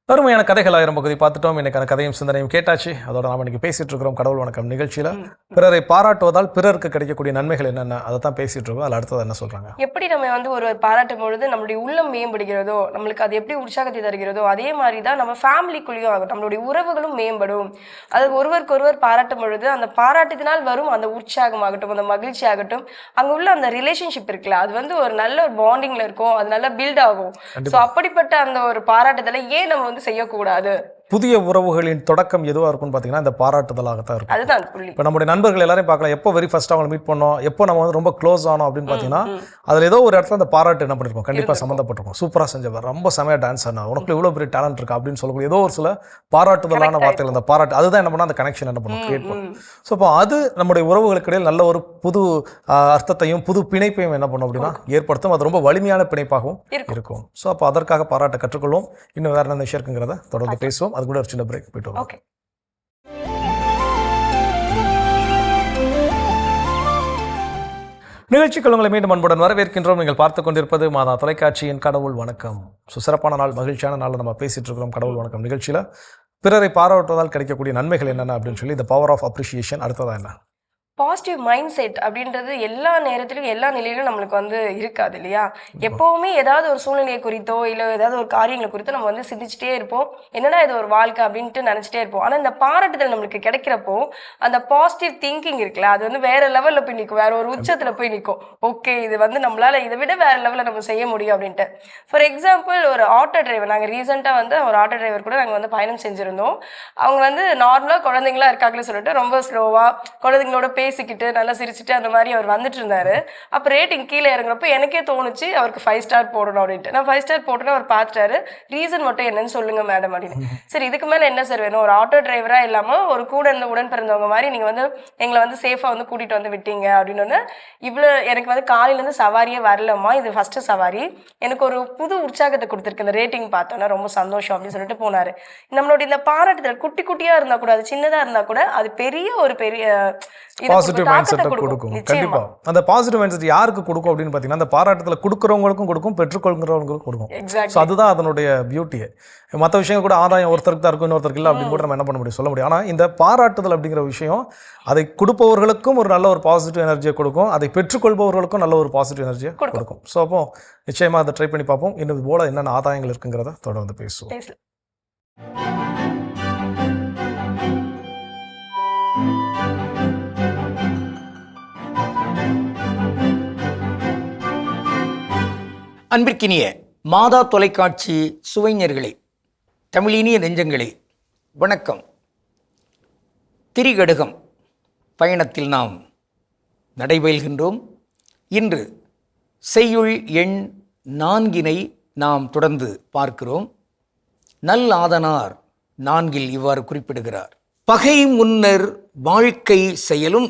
அருமையான கதைகள் 1000 பகுதி பார்த்துட்டோம். இன்னைக்கான கதையும் சிந்தனையும் கேட்டாச்சு. அதோட நாம இன்னைக்கு பேசிட்டு இருக்கிறோம் கடவுள் வணக்கம் நிகழ்ச்சியில பிறரை பாராட்டுவதால் பிறருக்கு கிடைக்கக்கூடிய நன்மைகள் என்னென்ன அதை தான் பேசிட்டு இருக்கோம். அதில் அடுத்தது என்ன சொல்றாங்க? எப்படி நம்ம வந்து ஒரு பாராட்டும் பொழுது நம்மளுடைய உள்ளம் மேம்படுகிறதோ, நம்மளுக்கு அது எப்படி உற்சாகத்தை தருகிறதோ, அதே மாதிரி தான் நம்ம ஃபேமிலிக்குள்ளேயும் ஆகும், நம்மளுடைய உறவுகளும் மேம்படும். அது ஒருவருக்கு ஒருவர் பாராட்டும் பொழுது அந்த பாராட்டத்தினால் வரும் அந்த உற்சாகம் ஆகட்டும், அந்த மகிழ்ச்சி ஆகட்டும், அங்க உள்ள அந்த ரிலேஷன்ஷிப் இருக்குல்ல, அது வந்து ஒரு நல்ல ஒரு பாண்டிங்ல இருக்கும், அது நல்லா பில்ட் ஆகும். ஸோ அப்படிப்பட்ட அந்த ஒரு பாராட்டுதலை ஏன் நம்ம வந்து செய்யக்கூடாது? புதிய உறவுகளின் தொடக்கம் எதுவாக இருக்கும்னு பார்த்தீங்கன்னா இந்த பாராட்டுதலாகத்தான் இருக்கும். அதுதான் புள்ளி. இப்போ நம்முடைய நண்பர்கள் எல்லாரையும் பார்க்கலாம், எப்போ வெரி ஃபர்ஸ்ட் அவங்க மீட் பண்ணோம், எப்போ நம்ம வந்து ரொம்ப க்ளோஸ் ஆனோம் அப்படின்னு பார்த்தீங்கன்னா அதில் ஏதோ ஒரு இடத்துல அந்த பாராட்டு என்ன பண்ணிருக்கோம், கண்டிப்பாக சம்மந்தப்பட்டிருக்கும். சூப்பராக செஞ்சவர், ரொம்ப செமையா டான்ஸ் ஆனா, உனக்கு இவ்வளோ பெரிய டேலண்ட் இருக்கா அப்படின்னு சொல்லக்கூடிய ஏதோ ஒரு சில பாராட்டுதலான வார்த்தைகள், அந்த பாராட்டு அதுதான் என்ன பண்ணால் அந்த கனெக்ஷன் என்ன பண்ணும், கிரியேட் பண்ணும். ஸோ இப்போ அது நம்முடைய உறவுகளுக்கு இடையில் நல்ல ஒரு புது அர்த்தத்தையும் புது பிணைப்பையும் என்ன பண்ணும் அப்படின்னா ஏற்படுத்தும். அது ரொம்ப வலிமையான பிணைப்பாகவும் இருக்கும். ஸோ அப்போ அதற்காக பாராட்ட கற்றுக்கொள்வோம். இன்னும் வேற என்ன விஷயம் இருக்குங்கிறத தொடர்ந்து பேசுவோம். அது கூட ஒரு சின்ன பிரேக் போயிட்டு வரோம். நிகழ்ச்சிக்கு உங்களை மீண்டும் அன்புடன் வரவேற்கின்றோம். நீங்கள் பார்த்து கொண்டிருப்பது மாதா தொலைக்காட்சியின் கடவுள் வணக்கம். சிறப்பான நாள், மகிழ்ச்சியான நாளில் நம்ம பேசிட்டு இருக்கிறோம் கடவுள் வணக்கம் நிகழ்ச்சியில. பிறரை பாராட்டுவதால் கிடைக்கக்கூடிய நன்மைகள் என்னென்ன அப்படின்னு சொல்லி இந்த பவர் ஆஃப் அப்ரிசியேஷன். அடுத்ததா என்ன? பாசிட்டிவ் மைண்ட் செட் அப்படின்றது எல்லா நேரத்திலும் எல்லா நிலையிலும் நம்மளுக்கு வந்து இருக்காது இல்லையா? எப்பவுமே ஏதாவது ஒரு சூழ்நிலையை குறித்தோ இல்லை ஏதாவது ஒரு காரியங்களை குறித்தோ நம்ம வந்து சிந்திச்சுட்டே இருப்போம், என்னடா இது ஒரு வாழ்க்கை அப்படின்ட்டு நினச்சிட்டே இருப்போம். ஆனால் இந்த பாராட்டுதல் நம்மளுக்கு கிடைக்கிறப்போ அந்த பாசிட்டிவ் திங்கிங் இருக்குல்ல, அது வந்து வேற லெவலில் போய் நிற்கும், வேற ஒரு உச்சத்தில் போய் நிற்கும். ஓகே, இது வந்து நம்மளால இதை விட வேற லெவலில் நம்ம செய்ய முடியும் அப்படின்ட்டு. ஃபார் எக்ஸாம்பிள், ஒரு ஆட்டோ டிரைவர், நாங்கள் ரீசெண்டாக வந்து ஒரு ஆட்டோ டிரைவர் கூட நாங்கள் வந்து பயணம் செஞ்சுருந்தோம். அவங்க வந்து நார்மலாக குழந்தைங்களா இருக்காங்களே சொல்லிட்டு ரொம்ப ஸ்லோவாக குழந்தைங்களோட பேசிக்கிட்டு நல்லா சிரிச்சுட்டு அந்த மாதிரி அவர் வந்துட்டு இருந்தாரு. அப்போ ரேட்டிங் கீழே இறங்குறப்ப எனக்கே தோணுச்சு அவருக்கு 5 ஸ்டார் போடணும் அப்படின்ட்டு. நான் 5 ஸ்டார் போட்டோன்னா அவர் பார்த்துட்டாரு. ரீசன் மட்டும் என்னன்னு சொல்லுங்க மேடம் அப்படின்னு. சரி இதுக்கு மேலே என்ன சார் வேணும், ஒரு ஆட்டோ டிரைவராக இல்லாமல் ஒரு கூட இருந்த உடன் பிறந்தவங்க மாதிரி நீங்கள் வந்து எங்களை வந்து சேஃபாக வந்து கூட்டிகிட்டு வந்து விட்டீங்க அப்படின்னு. இவ்வளோ எனக்கு வந்து காலையிலேருந்து சவாரியே வரலம்மா, இது ஃபஸ்ட்டு சவாரி, எனக்கு ஒரு புது உற்சாகத்தை கொடுத்துருக்கு இந்த ரேட்டிங் பார்த்தோன்னா, ரொம்ப சந்தோஷம் அப்படின்னு சொல்லிட்டு போனார். நம்மளோட இந்த பாராட்டுதல் குட்டி குட்டியாக இருந்தால் கூட, அது சின்னதாக இருந்தால் கூட, அது பெரிய ஒரு பெரிய பாசிட்டிவ் மைண்ட் செட்டை கொடுக்கும். கண்டிப்பா அந்த பாசிட்டிவ் மைண்ட் செட் யாருக்கு கொடுக்கும் அப்படின்னு பார்த்தீங்கன்னா, அந்த பாராட்டத்தில் கொடுக்குறவங்களுக்கும் கொடுக்கும், பெற்றுக்கொள்கிறவங்களுக்கும் கொடுக்கும். ஸோ அதுதான் அதனுடைய பியூட்டியே. மற்ற விஷயங்கள் கூட ஆதாயம் ஒருத்தருக்கு தான் இருக்கும், இன்னொருத்தருக்கு இல்லை அப்படின்னு கூட நம்ம என்ன பண்ண முடியும், சொல்ல முடியும். ஆனால் இந்த பாராட்டுதல் அப்படிங்கிற விஷயம் அதை கொடுப்பவர்களுக்கும் ஒரு நல்ல ஒரு பாசிட்டிவ் எனர்ஜியை கொடுக்கும், அதை பெற்றுக்கொள்பவர்களுக்கும் நல்ல ஒரு பாசிட்டிவ் எனர்ஜியை கொடுக்கும். ஸோ அப்போ நிச்சயமாக அதை ட்ரை பண்ணி பார்ப்போம். இன்னும் இது போல என்னென்ன ஆதாயங்கள் இருக்குங்கிறத தொடர்ந்து பேசுவோம். அன்பிற்கினிய மாதா தொலைக்காட்சி சுவைஞர்களே, தமிழினிய நெஞ்சங்களே, வணக்கம். திரிகடுகம் பயணத்தில் நாம் நடைபெறுகின்றோம். இன்று செய்யுள் எண் 4 நாம் தொடர்ந்து பார்க்கிறோம். நல்லாதனார் 4 இவ்வாறு குறிப்பிடுகிறார்: பகை முன்னர் வாழ்க்கை செயலும்,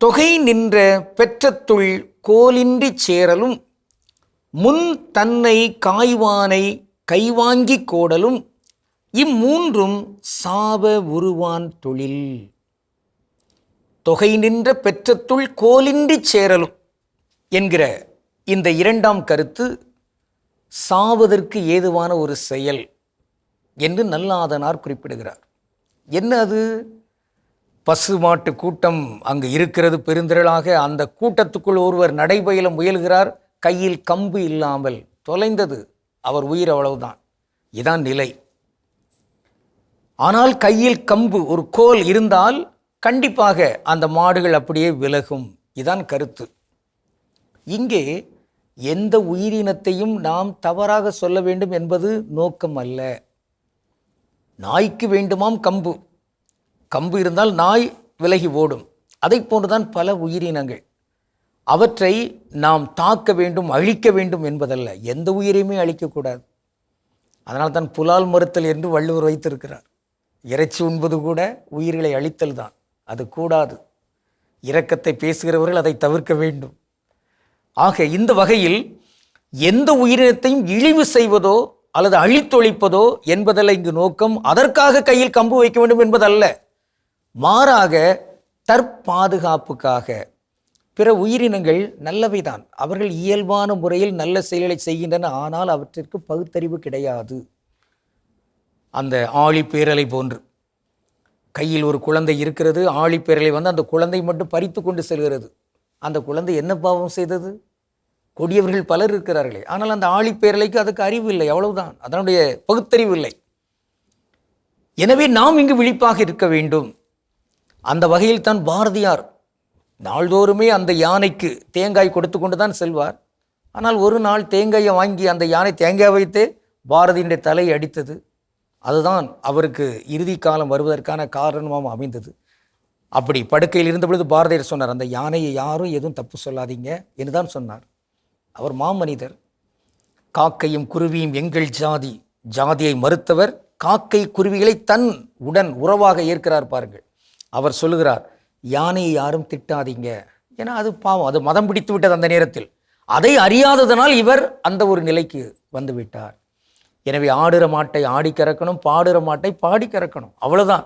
தொகை நின்ற பெற்றத்துள் கோலின்றி சேரலும், முன் தன்னை காய்வானை கைவாங்கி கோடலும், இம்மூன்றும் சாப உருவான் தொழில். தொகை நின்ற பெற்றத்துள் கோலின்றி சேரலும் என்கிற இந்த 2ஆம் கருத்து சாவதற்கு ஏதுவான ஒரு செயல் என்று நல்லாதனார் குறிப்பிடுகிறார். என்ன அது? பசுமாட்டு கூட்டம் அங்கு இருக்கிறது பெருந்திரளாக. அந்த கூட்டத்துக்குள் ஒருவர் நடைபயில முயல்கிறார். கையில் கம்பு இல்லாமல் தொலைந்தது அவர் உயிர், அவ்வளவுதான். இதான் நிலை. ஆனால் கையில் கம்பு, ஒரு கோல் இருந்தால் கண்டிப்பாக அந்த மாடுகள் அப்படியே விலகும். இதான் கருத்து. இங்கே எந்த உயிரினத்தையும் நாம் தவறாக சொல்ல வேண்டும் என்பது நோக்கம் அல்ல. நாய்க்கு வேண்டுமாம் கம்பு, கம்பு இருந்தால் நாய் விலகி ஓடும். அதை போன்றுதான் பல உயிரினங்கள். அவற்றை நாம் தாக்க வேண்டும், அழிக்க வேண்டும் என்பதல்ல. எந்த உயிரையுமே அழிக்கக்கூடாது. அதனால் தான் புலால் மறுத்தல் என்று வள்ளுவர் வைத்திருக்கிறார். இறைச்சி உண்பது கூட உயிர்களை அழித்தல் தான், அது கூடாது. இரக்கத்தை பேசுகிறவர்கள் அதை தவிர்க்க வேண்டும். ஆக இந்த வகையில் எந்த உயிரினத்தையும் இழிவு செய்வதோ அல்லது அழித்தொழிப்பதோ என்பதல்ல இங்கு நோக்கம். அதற்காக கையில் கம்பு வைக்க வேண்டும் என்பதல்ல. மாறாக தற்பாதுகாப்புக்காக. பிற உயிரினங்கள் நல்லவைதான், அவர்கள் இயல்பான முறையில் நல்ல செயல்களை செய்கின்றன. ஆனால் அவற்றிற்கு பகுத்தறிவு கிடையாது. அந்த ஆழிப்பேரலை போன்று கையில் ஒரு குழந்தை இருக்கிறது. ஆழிப்பேரலை வந்து அந்த குழந்தை மட்டும் பறித்து கொண்டு செல்கிறது. அந்த குழந்தை என்ன பாவம் செய்தது? கொடியவர்கள் பலர் இருக்கிறார்களே. ஆனால் அந்த ஆழிப்பேரலைக்கு அதுக்கு அறிவு இல்லை, அவ்வளவுதான். அதனுடைய பகுத்தறிவு இல்லை. எனவே நாம் இங்கு விழிப்பாக இருக்க வேண்டும். அந்த வகையில் தான் பாரதியார் நாள்தோறுமே அந்த யானைக்கு தேங்காய் கொடுத்து கொண்டு தான் செல்வார். ஆனால் ஒரு நாள் தேங்காயை வாங்கி அந்த யானை தேங்காய் வைத்தே பாரதியுடைய தலையை அடித்தது. அதுதான் அவருக்கு இறுதி காலம் வருவதற்கான காரணமாக அமைந்தது. அப்படி படுக்கையில் இருந்த பொழுது பாரதியார் சொன்னார், அந்த யானையை யாரும் எதுவும் தப்பு சொல்லாதீங்க என்று தான் சொன்னார். அவர் மாமனிதர். காக்கையும் குருவியும் எங்கள் ஜாதி, ஜாதியை மறுத்தவர் காக்கை குருவிகளை தன் உடன் உறவாக ஏற்கிறார். பாருங்கள், அவர் சொல்லுகிறார், யானையை யாரும் திட்டாதீங்க, ஏன்னா அது பாவம், அது மதம் பிடித்து விட்டது அந்த நேரத்தில். அதை அறியாததனால் இவர் அந்த ஒரு நிலைக்கு வந்து விட்டார். எனவே ஆடுற மாட்டை ஆடி கறக்கணும், பாடுற மாட்டை பாடி கறக்கணும், அவ்வளவுதான்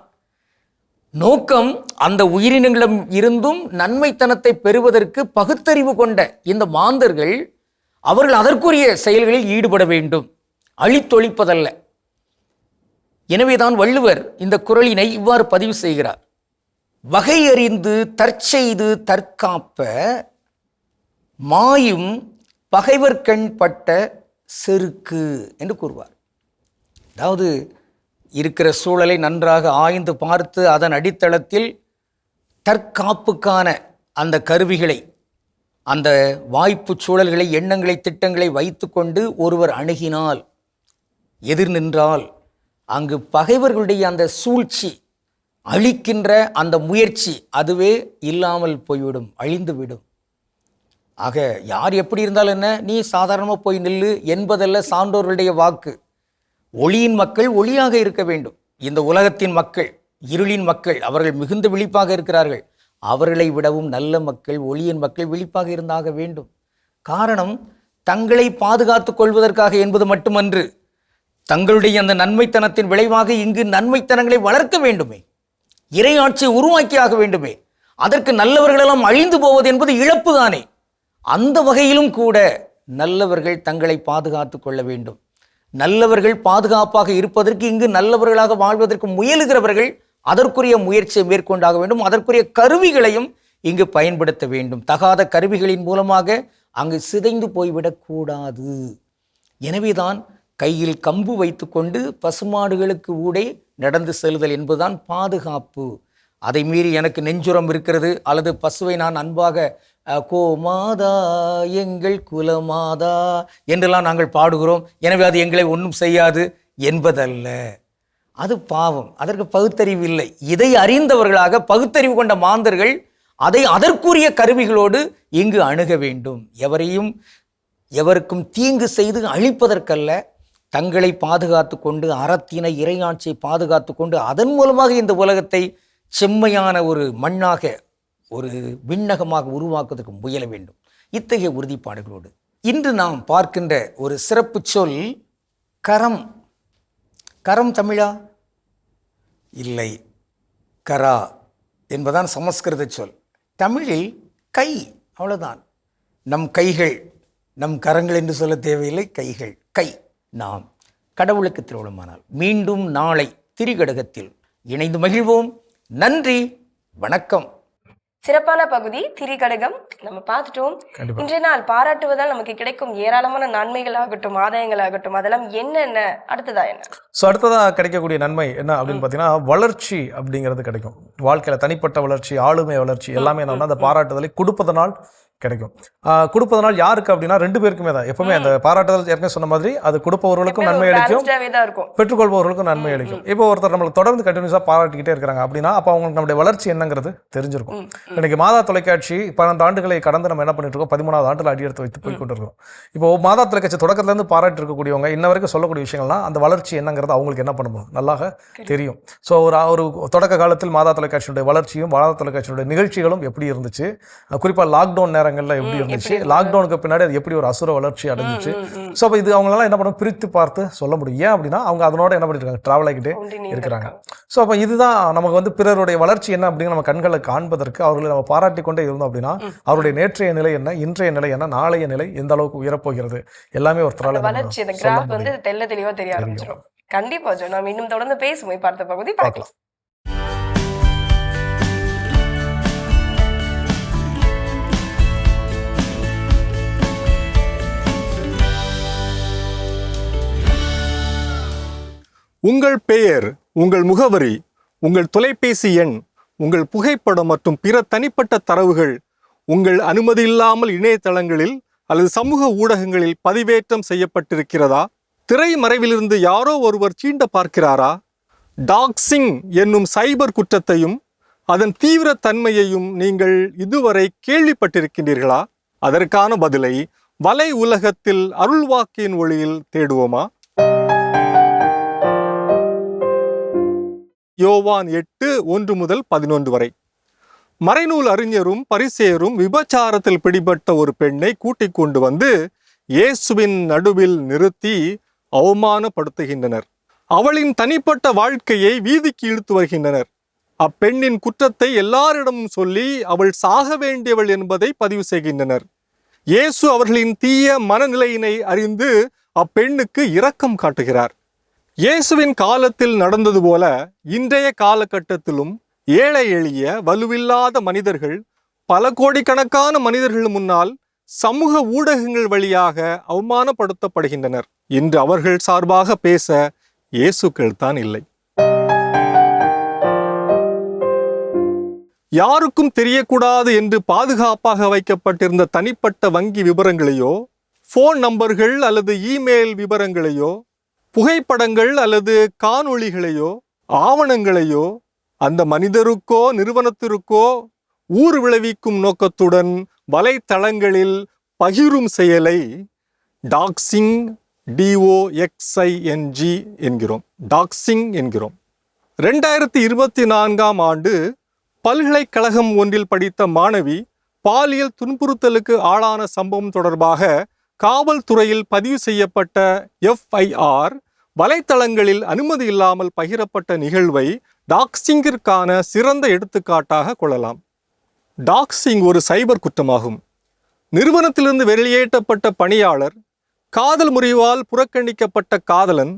நோக்கம். அந்த உயிரினங்களிடம் இருந்தும் நன்மைத்தனத்தை பெறுவதற்கு பகுத்தறிவு கொண்ட இந்த மாந்தர்கள் அவர்கள் அதற்குரிய செயல்களில் ஈடுபட வேண்டும், அழித்தொழிப்பதல்ல. எனவேதான் வள்ளுவர் இந்த குறளினை இவ்வாறு பதிவு செய்கிறார்: வகை அறிந்து தற்செய்து தற்காப்ப மாயும் பகைவர்கண் பட்ட செருக்கு என்று கூறுவார். அதாவது இருக்கிற சூழலை நன்றாக ஆய்ந்து பார்த்து அதன் அடித்தளத்தில் தற்காப்புக்கான அந்த கருவிகளை, அந்த வாய்ப்பு சூழல்களை, எண்ணங்களை, திட்டங்களை வைத்து கொண்டு ஒருவர் அணுகினால், எதிர் நின்றால், அங்கு பகைவர்களுடைய அந்த சூழ்ச்சி, அழிக்கின்ற அந்த முயற்சி அதுவே இல்லாமல் போய்விடும், அழிந்துவிடும். ஆக யார் எப்படி இருந்தாலும் என்ன, நீ சாதாரணமாக போய் நில்லு என்பதல்ல சான்றோர்களுடைய வாக்கு. ஒளியின் மக்கள் ஒளியாக இருக்க வேண்டும். இந்த உலகத்தின் மக்கள், இருளின் மக்கள், அவர்கள் மிகுந்த விழிப்பாக இருக்கிறார்கள். அவர்களை விடவும் நல்ல மக்கள், ஒளியின் மக்கள் விழிப்பாக இருந்தாக வேண்டும். காரணம், தங்களை பாதுகாத்துக் கொள்வதற்காக என்பது மட்டுமன்று, தங்களுடைய அந்த நன்மைத்தனத்தின் விளைவாக இங்கு நன்மைத்தனங்களை வளர்க்க வேண்டுமே, இறையாட்சியை உருவாக்கியாக வேண்டுமே. அதற்கு நல்லவர்களெல்லாம் அழிந்து போவது என்பது இழப்பு தானே. அந்த வகையிலும் கூட நல்லவர்கள் தங்களை பாதுகாத்துக் கொள்ள வேண்டும். நல்லவர்கள் பாதுகாப்பாக இருப்பதற்கு, இங்கு நல்லவர்களாக வாழ்வதற்கு முயலுகிறவர்கள் அதற்குரிய முயற்சியை மேற்கொண்டாக வேண்டும். அதற்குரிய கருவிகளையும் இங்கு பயன்படுத்த வேண்டும். தகாத கருவிகளின் மூலமாக அங்கு சிதைந்து போய்விடக்கூடாது. எனவேதான் கையில் கம்பு வைத்துக்கொண்டு பசுமாடுகளுக்கு ஊடே நடந்து செல்லுதல் என்பதுதான் பாதுகாப்பு. அதை மீறி எனக்கு நெஞ்சுரம் இருக்கிறது, அல்லது பசுவை நான் அன்பாக கோமாதா எங்கள் குலமாதா என்றெல்லாம் நாங்கள் பாடுகிறோம், எனவே அது எங்களை ஒன்றும் செய்யாது என்பதல்ல. அது பாவம், அதற்கு பகுத்தறிவு இல்லை. இதை அறிந்தவர்களாக பகுத்தறிவு கொண்ட மாந்தர்கள் அதை அதற்குரிய கருவிகளோடு இங்கு அணுக வேண்டும். எவருக்கும் தீங்கு செய்து அழிப்பதற்கல்ல, தங்களை பாதுகாத்து கொண்டு அறத்தினை இறையாட்சியை பாதுகாத்து கொண்டு அதன் மூலமாக இந்த உலகத்தை செம்மையான ஒரு மண்ணாக, ஒரு விண்ணகமாக உருவாக்குவதற்கு முயல வேண்டும். இத்தகைய உறுதிப்பாடுகளோடு இன்று நாம் பார்க்கின்ற ஒரு சிறப்பு சொல் கரம். கரம் தமிழா? இல்லை, கரா என்பதான் சமஸ்கிருத சொல். தமிழில் கை, அவ்வளவுதான். நம் கைகள், நம் கரங்கள் என்று சொல்ல தேவையில்லை, கைகள், கை. நாம் கடவுளுக்கு திருவிழமானால் மீண்டும் நாளை திரிகடகத்தில் இணைந்து மகிழ்வோம். நன்றி, வணக்கம். சிறப்பான பகுதி திரிகடகம் நம்ம பார்த்துட்டோம். இன்றைய நாள் பாராட்டுவதால் நமக்கு கிடைக்கும் ஏராளமான நன்மைகள் ஆகட்டும், ஆதாயங்கள் ஆகட்டும், அதெல்லாம் என்னென்ன, அடுத்ததா என்ன? ஸோ அடுத்ததாக கிடைக்கக்கூடிய நன்மை என்ன அப்படின்னு பார்த்தீங்கன்னா, வளர்ச்சி அப்படிங்கிறது கிடைக்கும். வாழ்க்கையில் தனிப்பட்ட வளர்ச்சி, ஆளுமை வளர்ச்சி எல்லாமே என்னன்னா அந்த பாராட்டுதலை கொடுப்பதனால் கிடைக்கும். கொடுப்பதனால் யாருக்கு அப்படின்னா 2 பேருக்குமே தான். எப்பவுமே அந்த பாராட்டுதல் ஏற்கனவே சொன்ன மாதிரி அது கொடுப்பவர்களுக்கும் நன்மை அளிக்கும், பெற்றுக்கொள்பவர்களுக்கும் நன்மை அளிக்கும். இப்போ ஒருத்தர் நம்மளுக்கு தொடர்ந்து கண்டினியூஸாக பாராட்டிக்கிட்டே இருக்கிறாங்க அப்படின்னா அப்போ அவங்களுக்கு நம்மளுடைய வளர்ச்சி என்னங்கிறது தெரிஞ்சிருக்கும். இன்னைக்கு மாதா தொலைக்காட்சி 12 ஆண்டுகளை கடந்து நம்ம என்ன பண்ணிட்டு இருக்கோம், 13வது ஆண்டில் அடி எடுத்து வைத்து போய் கொண்டிருக்கோம். இப்போ மாதா தொலைக்காட்சி தொடக்கத்துலேருந்து பாராட்டி இருக்கக்கூடியவங்க இன்ன வரைக்கும் சொல்லக்கூடிய விஷயங்கள்லாம் அந்த வளர்ச்சி என்னங்கிறது அவங்களுக்கு என்ன பண்ணணும் நல்லாக தெரியும். ஸோ ஒரு தொடக்க காலத்தில் மாதா தொலைக்காட்சியுடைய வளர்ச்சியும் மாதா தொலைக்காட்சியுடைய நிகழ்ச்சிகளும் எப்படி இருந்துச்சு, குறிப்பாக லாக்டவுன் நேரங்கள்ல எப்படி இருந்துச்சு, லாக்டவுனுக்கு பின்னாடி அது எப்படி ஒரு அசுர வளர்ச்சி அடைஞ்சிச்சு. ஸோ அப்போ இது அவங்களால என்ன பண்ணணும், பிரித்து பார்த்து சொல்ல முடியும். ஏன் அப்படின்னா அவங்க அதனோட என்ன பண்ணிருக்காங்க, டிராவல் ஆகிட்டே இருக்கிறாங்க. ஸோ அப்போ இதுதான் நமக்கு பிறருடைய வளர்ச்சி என்ன அப்படின்னு நம்ம கண்களை காண்பதற்கு அவர்களை நம்ம பாராட்டி கொண்டே இருந்தோம் அப்படின்னா அவருடைய நேற்றைய நிலை என்ன, இன்றைய நிலை என்ன, நாளைய நிலை எந்த அளவுக்கு உயரப்போகிறது எல்லாமே ஒருத்தரால வளர்ச்சி அந்த கிராஃப் தெள்ள தெளிவா தெரிய ஆரம்பிச்சிடும். கண்டிப்பா ஜோ, நாம் இன்னும் தொடர்ந்து பேசுவோம். பார்த்த பகுதி பார்க்கலாம். உங்கள் பெயர், உங்கள் முகவரி, உங்கள் தொலைபேசி எண், உங்கள் புகைப்படம் மற்றும் பிற தனிப்பட்ட தரவுகள் உங்கள் அனுமதி இல்லாமல் இணையதளங்களில் அல்லது சமூக ஊடகங்களில் பதிவேற்றம் செய்யப்பட்டிருக்கிறதா? திரைமறைவிலிருந்து யாரோ ஒருவர் சீண்ட பார்க்கிறாரா? டாக்சிங் என்னும் சைபர் குற்றத்தையும் அதன் தீவிர தன்மையையும் நீங்கள் இதுவரை கேள்விப்பட்டிருக்கின்றீர்களா? அதற்கான பதிலை வலை உலகத்தில் அருள்வாக்கின் ஒளியில் தேடுவோமா? யோவான் 8:1-11 வரை. மறைநூல் அறிஞரும் பரிசேயரும் விபச்சாரத்தில் பிடிபட்ட ஒரு பெண்ணை கூட்டிக் கொண்டு வந்து இயேசுவின் நடுவில் நிறுத்தி அவமானப்படுத்துகின்றனர். அவளின் தனிப்பட்ட வாழ்க்கையை வீதிக்கு இழுத்து வருகின்றனர். அப்பெண்ணின் குற்றத்தை எல்லாரிடமும் சொல்லி அவள் சாக வேண்டியவள் என்பதை பதிவு செய்கின்றனர். இயேசு அவர்களின் தீய மனநிலையினை அறிந்து அப்பெண்ணுக்கு இரக்கம் காட்டுகிறார். இயேசுவின் காலத்தில் நடந்தது போல இன்றைய காலகட்டத்திலும் ஏழை எளிய வலுவில்லாத மனிதர்கள் பல கோடிக்கணக்கான மனிதர்கள் முன்னால் சமூக ஊடகங்கள் வழியாக அவமானப்படுத்தப்படுகின்றனர். இன்று அவர்கள் சார்பாக பேச இயேசுக்கள் தான் இல்லை. யாருக்கும் தெரியக்கூடாது என்று பாதுகாப்பாக வைக்கப்பட்டிருந்த தனிப்பட்ட வங்கி விவரங்களையோ, போன் நம்பர்கள் அல்லது இமெயில் விவரங்களையோ, புகைப்படங்கள் அல்லது காணொளிகளையோ, ஆவணங்களையோ அந்த மனிதருக்கோ நிறுவனத்திற்கோ ஊறு விளைவிக்கும் நோக்கத்துடன் வலைத்தளங்களில் பகிரும் செயலை டாக்சிங், DOXING என்கிறோம். டாக்சிங் என்கிறோம். 2024ஆம் ஆண்டு பல்கலைக்கழகம் ஒன்றில் படித்த மாணவி பாலியல் துன்புறுத்தலுக்கு ஆளான சம்பவம் தொடர்பாக காவல்துறையில் பதிவு செய்யப்பட்ட FIR வலைத்தளங்களில் அனுமதி இல்லாமல் பகிரப்பட்ட நிகழ்வை டாக்சிங்கிற்கான சிறந்த எடுத்துக்காட்டாக கொள்ளலாம். டாக்சிங் ஒரு சைபர் குற்றமாகும். நிறுவனத்திலிருந்து வெளியேற்றப்பட்ட பணியாளர், காதல் முறிவால் புறக்கணிக்கப்பட்ட காதலன்,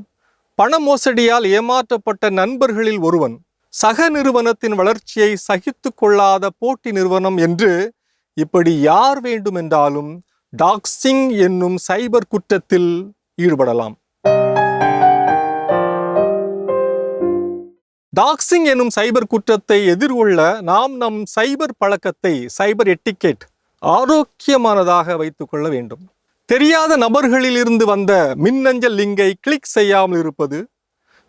பண மோசடியால் ஏமாற்றப்பட்ட நண்பர்களில் ஒருவன், சக நிறுவனத்தின் வளர்ச்சியை சகித்து கொள்ளாத போட்டி நிறுவனம் என்று இப்படி யார் வேண்டுமென்றாலும் டாக்சிங் என்னும் சைபர் குற்றத்தில் ஈடுபடலாம். டாக்சிங் என்னும் சைபர் குற்றத்தை எதிர்கொள்ள நாம் நம் சைபர் பழக்கத்தை, சைபர் எட்டிகெட், ஆரோக்கியமானதாக வைத்துக் கொள்ள வேண்டும். தெரியாத நபர்களில் இருந்து வந்த மின்னஞ்சல் லிங்கை கிளிக் செய்யாமல் இருப்பது,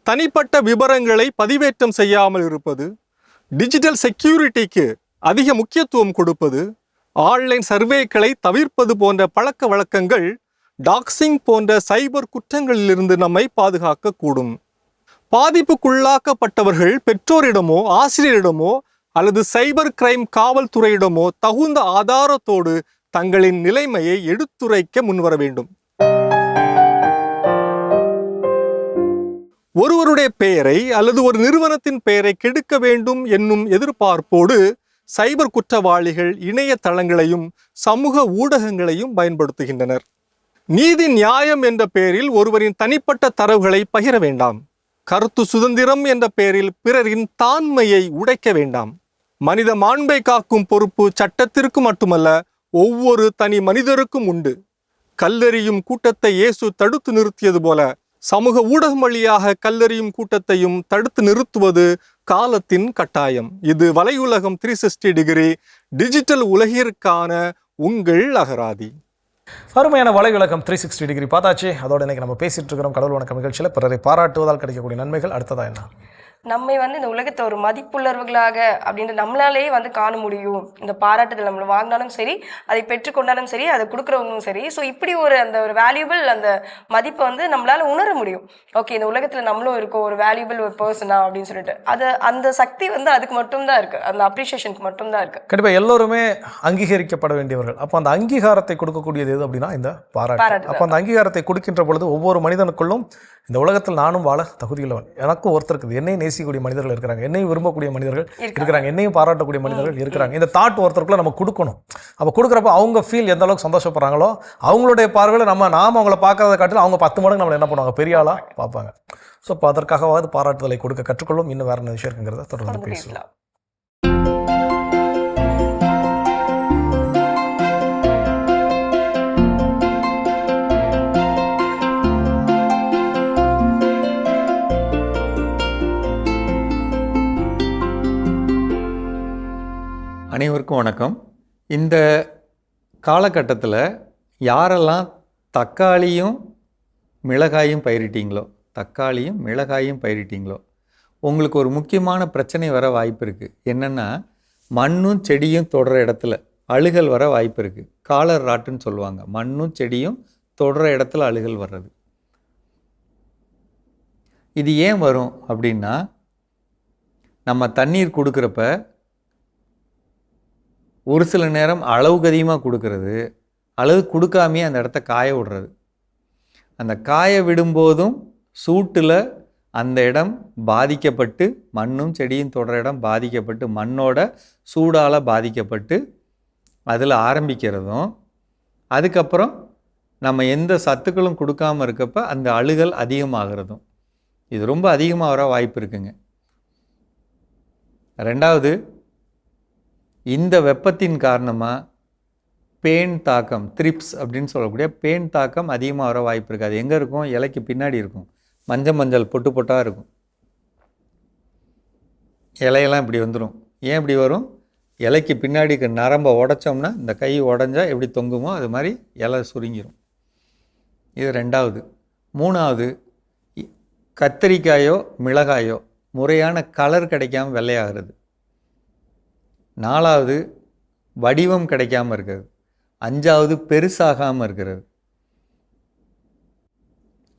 தனிப்பட்ட விவரங்களை பதிவேற்றம் செய்யாமல் இருப்பது, டிஜிட்டல் செக்யூரிட்டிக்கு அதிக முக்கியத்துவம் கொடுப்பது, ஆன்லைன் சர்வேக்களை தவிர்ப்பது போன்ற பழக்க வழக்கங்கள் டாக்சிங் போன்ற சைபர் குற்றங்களிலிருந்து நம்மை பாதுகாக்கக்கூடும். பாதிப்புக்குள்ளாக்கப்பட்டவர்கள் பெற்றோரிடமோ ஆசிரியரிடமோ அல்லது சைபர் கிரைம் காவல்துறையிடமோ தகுந்த ஆதாரத்தோடு தங்களின் நிலைமையை எடுத்துரைக்க முன்வர வேண்டும். ஒருவருடைய பெயரை அல்லது ஒரு நிறுவனத்தின் பெயரை கெடுக்க வேண்டும் என்னும் எதிர்பார்ப்போடு சைபர் குற்றவாளிகள் இணையதளங்களையும் சமூக ஊடகங்களையும் பயன்படுத்துகின்றனர். நீதி நியாயம் என்ற பெயரில் ஒருவரின் தனிப்பட்ட தரவுகளை பகிர வேண்டாம். கருத்து சுதந்திரம் என்ற பெயரில் பிறரின் தாண்மையை உடைக்க வேண்டாம். மனித மாண்பை காக்கும் பொறுப்பு சட்டத்திற்கு மட்டுமல்ல, ஒவ்வொரு தனி மனிதருக்கும் உண்டு. கல்லெறியும் கூட்டத்தை இயேசு தடுத்து நிறுத்தியது போல சமூக ஊடகம் வழியாக கல்லெறியும் கூட்டத்தையும் தடுத்து நிறுத்துவது காலத்தின் கட்டாயம். இது வலையுலகம் 360 டிகிரி டிஜிட்டல் உலகிற்கான உங்கள் அகராதி. அருமையான வலையுலகம் 360 டிகிரி பார்த்தாச்சு. அதோட இன்னைக்கு நம்ம பேசிட்டு இருக்கிறோம் கடவுள் வணக்கம் நிகழ்ச்சியில் பிறரை பாராட்டுவதால் கிடைக்கக்கூடிய நன்மைகள். அடுத்ததா என்ன? நம்மை இந்த உலகத்தை ஒரு மதிப்புள்ளவர்களாக அப்படின்ற நம்மளாலேயே காண முடியும். இந்த பாராட்டுதல் நம்மளை வாங்கினாலும் சரி, அதை பெற்றுக்கொண்டாலும் சரி, அதை கொடுக்குறவங்களும் சரி. ஸோ இப்படி அந்த ஒரு வேல்யூபிள் அந்த மதிப்பை நம்மளால உணர முடியும். ஓகே, இந்த உலகத்தில் நம்மளும் இருக்கோம், ஒரு வேல்யூபிள் ஒரு பர்சனா அப்படின்னு சொல்லிட்டு. அந்த சக்தி அதுக்கு மட்டும்தான் இருக்கு, அந்த அப்ரிசியேஷனுக்கு மட்டும்தான் இருக்கு. கண்டிப்பாக எல்லோருமே அங்கீகரிக்கப்பட வேண்டியவர்கள். அப்போ அந்த அங்கீகாரத்தை கொடுக்கக்கூடியது எது அப்படின்னா இந்த பாராட்டு. அப்போ அந்த அங்கீகாரத்தை கொடுக்கின்ற பொழுது ஒவ்வொரு மனிதனுக்குள்ளும் இந்த உலகத்தில் நானும் வாழ தகுதியுள்ளவன், எனக்கும் ஒருத்தர் இருக்குது, என்னையும் நேசிக்கக்கூடிய மனிதர்கள் இருக்கிறாங்க, என்னையும் விரும்பக்கூடிய மனிதர்கள் இருக்கிறாங்க, என்னையும் பாராட்டக்கூடிய மனிதர்கள் இருக்கிறாங்க. இந்த தாட் ஒருத்தருக்குள்ள நம்ம கொடுக்கணும். அப்போ கொடுக்குறப்ப அவங்க ஃபீல் எந்த அளவுக்கு சந்தோஷப்படுறாங்களோ அவங்களுடைய பார்வையில் நாம் அவங்கள பார்க்கறத காட்டிலும் அவங்க 10 மடங்கு நம்மளை என்ன பண்ணுவாங்க, பெரிய ஆளாக பார்ப்பாங்க. ஸோ இப்போ அதற்காகவாது பாராட்டுதலை கொடுக்க கற்றுக்கொள்ளும். இன்னும் வேற என்ன விஷயம் இருக்குங்கிறத தொடர்ந்து பேசலாம். அனைவருக்கும் வணக்கம். இந்த காலகட்டத்தில் யாரெல்லாம் தக்காளியும் மிளகாயும் பயிரிட்டீங்களோ உங்களுக்கு ஒரு முக்கியமான பிரச்சனை வர வாய்ப்பு இருக்குது. என்னென்னா, மண்ணும் செடியும் தொடர இடத்துல அழுகல் வர வாய்ப்பு இருக்குது. காலர் ராட்டுன்னு சொல்லுவாங்க. மண்ணும் செடியும் தொடர இடத்துல அழுகல் வர்றது. இது ஏன் வரும் அப்படின்னா, நம்ம தண்ணீர் கொடுக்குறப்ப ஒரு சில நேரம் அளவுக்கு அதிகமாக கொடுக்கறது, அளவு கொடுக்காமையே அந்த இடத்த காய விடுறது. அந்த காய விடும்போதும் சூட்டில் அந்த இடம் பாதிக்கப்பட்டு, மண்ணும் செடியும் தொடர இடம் பாதிக்கப்பட்டு, மண்ணோட சூடால் பாதிக்கப்பட்டு அதில் ஆரம்பிக்கிறதும், அதுக்கப்புறம் நம்ம எந்த சத்துக்களும் கொடுக்காமல் இருக்கப்ப அந்த அழுகல் அதிகமாகிறதும், இது ரொம்ப அதிகமாக வர வாய்ப்பு இருக்குங்க. ரெண்டாவது, இந்த வெப்பத்தின் காரணமாக பேன் தாக்கம், த்ரிப்ஸ் அப்படின்னு சொல்லக்கூடிய பேன் தாக்கம் அதிகமாக வர வாய்ப்பு இருக்குது. அது எங்கே இருக்கும்? இலைக்கு பின்னாடி இருக்கும். மஞ்சள் பொட்டு பொட்டாக இருக்கும். இலையெல்லாம் இப்படி வந்துடும். ஏன் இப்படி வரும்? இலைக்கு பின்னாடி நரம்பை உடைச்சோம்னா, இந்த கை உடஞ்சா எப்படி தொங்குமோ அது மாதிரி இலை சுருங்கிடும். இது ரெண்டாவது. மூணாவது, கத்திரிக்காயோ மிளகாயோ முறையான கலர் கிடைக்காம வெள்ளையாகிறது. 4வது வடிவம் கிடைக்காம இருக்கிறது. 5வது பெருசாகாமல் இருக்கிறது.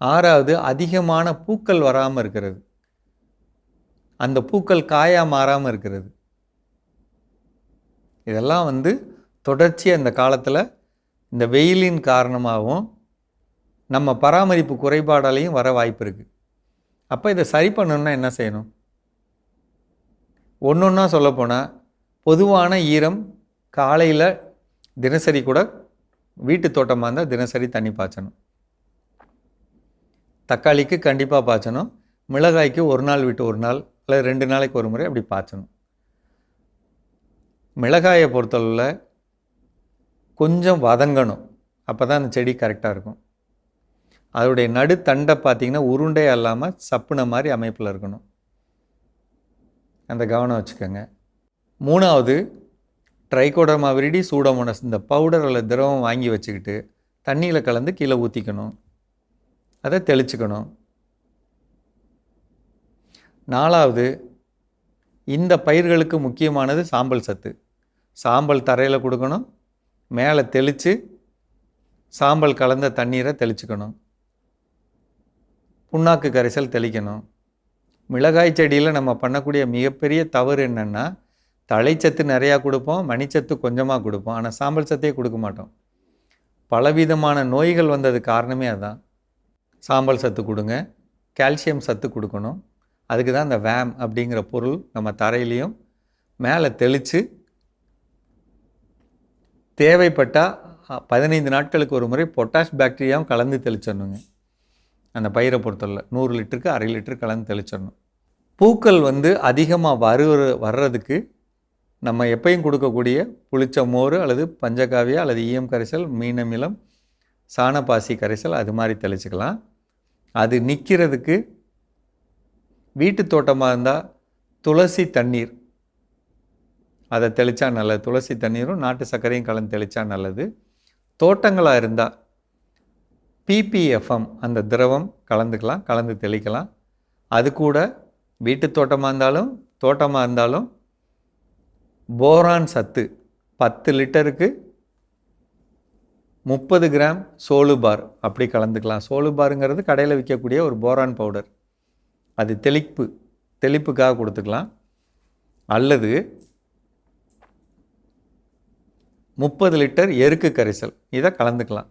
6வது அதிகமான பூக்கள் வராமல் இருக்கிறது. அந்த பூக்கள் காயாக மாறாமல் இருக்கிறது. இதெல்லாம் வந்து தொடர்ச்சி அந்த காலத்தில் இந்த வெயிலின் காரணமாகவும் நம்ம பராமரிப்பு குறைபாடாலையும் வர வாய்ப்பு இருக்குது. அப்போ இதை சரி பண்ணணும்னா என்ன செய்யணும்? ஒன்றா சொல்லப்போனால் பொதுவான ஈரம் காலையில் தினசரி கூட வீட்டு தோட்டமாக இருந்தால் தினசரி தண்ணி பாய்ச்சணும். தக்காளிக்கு கண்டிப்பாக பாய்ச்சணும். மிளகாய்க்கு ஒரு நாள் விட்டு ஒரு நாள் இல்லை 2 நாளைக்கு ஒரு முறை அப்படி பாய்ச்சணும். மிளகாயை பொறுத்தளவில் கொஞ்சம் வதங்கணும். அப்போ தான் அந்த செடி கரெக்டாக இருக்கும். அதோடைய நடுத்தண்டை பார்த்திங்கன்னா உருண்டையாக இல்லாமல் சப்புன மாதிரி அமைப்பில் இருக்கணும். அந்த கவனம் வச்சுக்கோங்க. 3வது ட்ரைகோடர்மா விரிடி சூடோமோனஸ் இந்த பவுடர் அல்லது திரவம் வாங்கி வச்சுக்கிட்டு தண்ணியில் கலந்து கீழே ஊற்றிக்கணும். அதை தெளிச்சுக்கணும். 4வது இந்த பயிர்களுக்கு முக்கியமானது சாம்பல் சத்து. சாம்பல் தரையில் கொடுக்கணும். மேலே தெளித்து சாம்பல் கலந்த தண்ணீரை தெளிச்சுக்கணும். புண்ணாக்கு கரைசல் தெளிக்கணும். மிளகாய் செடியில் நம்ம பண்ணக்கூடிய மிகப்பெரிய தவறு என்னென்னா தழைச்சத்து நிறையா கொடுப்போம், மணிச்சத்து கொஞ்சமாக கொடுப்போம், ஆனால் சாம்பல் சத்தையே கொடுக்க மாட்டோம். பலவிதமான நோய்கள் வந்தது காரணமே அதுதான். சாம்பல் சத்து கொடுங்க, கால்சியம் சத்து கொடுக்கணும். அதுக்கு தான் இந்த வேம் அப்படிங்கிற பொருள் நம்ம தரையிலையும் மேலே தெளித்து தேவைப்பட்டால் 15 நாட்களுக்கு ஒரு முறை பொட்டாஷ் பாக்டீரியாவும் கலந்து தெளிச்சிடணுங்க. அந்த பயிரை பொறுத்தவரை 100 லிட்டருக்கு 1/2 லிட்டர் கலந்து தெளிச்சிடணும். பூக்கள் வந்து அதிகமாக வர்றதுக்கு நம்ம எப்பயும் கொடுக்கக்கூடிய புளிச்ச மோர் அல்லது பஞ்சகாவியா அல்லது ஈயம் கரைசல், மீன் அமிலம், சாணப்பாசி கரைசல் அது மாதிரி தெளிச்சுக்கலாம். அது நிற்கிறதுக்கு வீட்டு தோட்டமாக இருந்தால் துளசி தண்ணீர் அதை தெளித்தா நல்லது. துளசி தண்ணீரும் நாட்டு சர்க்கரையும் கலந்து தெளித்தா நல்லது. தோட்டங்களாக இருந்தால் PPFM அந்த திரவம் கலந்துக்கலாம், கலந்து தெளிக்கலாம். அது கூட வீட்டு தோட்டமாக இருந்தாலும் போரான் சத்து 10 லிட்டருக்கு 30 கிராம் சோலுபார் அப்படி கலந்துக்கலாம். சோலுபாருங்கிறது கடையில் விற்கக்கூடிய ஒரு போரான் பவுடர். அது தெளிப்புக்காக கொடுத்துக்கலாம். அல்லது 30 லிட்டர் எருக்கு கரைசல் இதை கலந்துக்கலாம்,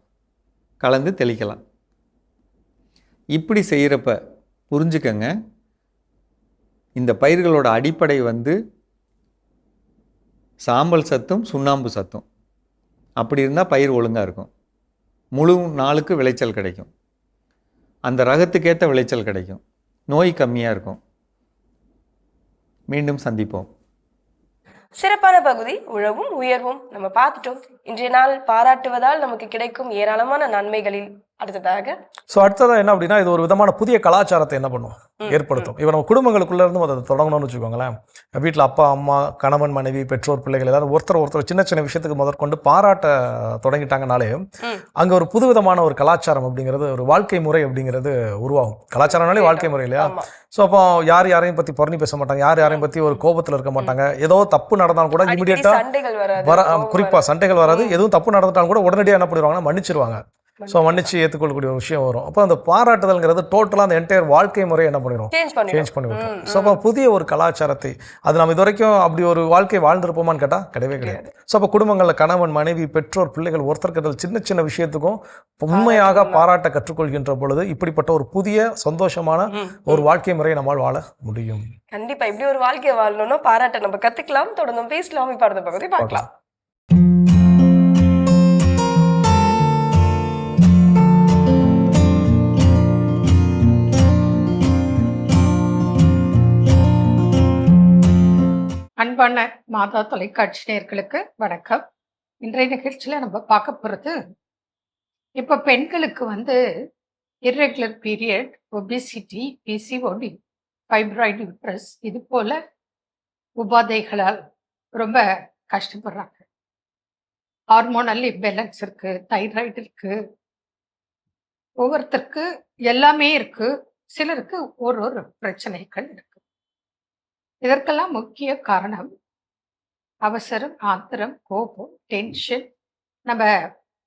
கலந்து தெளிக்கலாம். இப்படி செய்கிறப்ப புரிஞ்சுக்கங்க, இந்த பயிர்களோட அடிப்படை வந்து சாம்பல் சத்தும் சுண்ணாம்பு சத்தும். அப்படி இருந்தால் பயிர் ஒழுங்காக இருக்கும். முழு நாளுக்கு விளைச்சல் கிடைக்கும். அந்த ரகத்துக்கேற்ற விளைச்சல் கிடைக்கும். நோய் கம்மியாக இருக்கும். மீண்டும் சந்திப்போம். சிறப்பான பகுதி உழவும் உயர்வும் நம்ம பார்த்துட்டோம். இன்றைய நாள் பாராட்டுவதால் நமக்கு கிடைக்கும் ஏராளமான நன்மைகளில் அடுத்ததாக அடுத்ததாக என்ன அப்படின்னா, இது ஒரு விதமான புதிய கலாச்சாரத்தை என்ன பண்ணும், ஏற்படுத்தும். இப்போ நம்ம குடும்பங்களுக்குள்ள இருந்து அதை தொடங்கணும்னு வச்சுக்கோங்களேன். வீட்டில் அப்பா அம்மா கணவன் மனைவி பெற்றோர் பிள்ளைகள் எல்லாரும் ஒருத்தர் சின்ன சின்ன விஷயத்துக்கு முதற்கொண்டு பாராட்ட தொடங்கிட்டாங்கனாலே அங்கே ஒரு புதுவிதமான ஒரு கலாச்சாரம் அப்படிங்கிறது, ஒரு வாழ்க்கை முறை அப்படிங்கிறது உருவாகும். கலாச்சாரம்னாலே வாழ்க்கை முறை இல்லையா? ஸோ அப்போ யாரையும் பற்றி பொறணி பேச மாட்டாங்க, யாரையும் பற்றி ஒரு கோபத்தில் இருக்க மாட்டாங்க. ஏதோ தப்பு நடந்தாலும் கூட இமிடியேட்டாக குறிப்பாக சண்டைகள் வராது. எதுவும் தப்பு நடந்துட்டாலும் கூட உடனடியாக என்ன பண்ணிடுவாங்கன்னா மன்னிச்சிருவாங்க. ஸோ மன்னிச்சு ஏற்றுக்கொள்ளக்கூடிய ஒரு விஷயம் வரும். அப்போ அந்த பாராட்டுதல்ங்கிறது டோட்டலாக அந்த என்டையர் வாழ்க்கை முறையை என்ன பண்ணிடும், சேஞ்ச் பண்ணி விட்டுரும். ஸோ அப்போ புதிய ஒரு கலாச்சாரத்தை, அது நம்ம இது வரைக்கும் அப்படி ஒரு வாழ்க்கை வாழ்ந்துருப்போமான்னு கேட்டால் கிடையவே கிடையாது. ஸோ அப்போ குடும்பங்களில் கணவன் மனைவி பெற்றோர் பிள்ளைகள் ஒருத்தருக்கு சின்ன சின்ன விஷயத்துக்கும் உண்மையாக பாராட்ட கற்றுக்கொள்கின்ற பொழுது இப்படிப்பட்ட ஒரு புதிய சந்தோஷமான ஒரு வாழ்க்கை முறையை நம்மால் வாழ முடியும். கண்டிப்பா இப்படி ஒரு வாழ்க்கையை வாழணும்னா பாராட்ட நம்ம கத்துக்கலாம். தொடர்ந்து பேசலாம். இப்ப அடுத்த பகுதி பார்க்கலாம். அன்பான மாதா தொலைக்காட்சி நேயர்களுக்கு வணக்கம். இன்றைய நிகழ்ச்சியில் நம்ம பார்க்க போகிறது, இப்போ பெண்களுக்கு வந்து irregular period, obesity, PCOD, fibroid uterus இது போல உபாதைகளால் ரொம்ப கஷ்டப்படுறாங்க. ஹார்மோனல் இம்பேலன்ஸ் இருக்கு, தைராய்டு இருக்கு, ஒவ்வொருத்தருக்கு எல்லாமே இருக்கு. சிலருக்கு ஒரு பிரச்சனைகள் இருக்கு. இதற்கெல்லாம் முக்கிய காரணம் அவசரம், ஆத்திரம், கோபம், டென்ஷன், நம்ம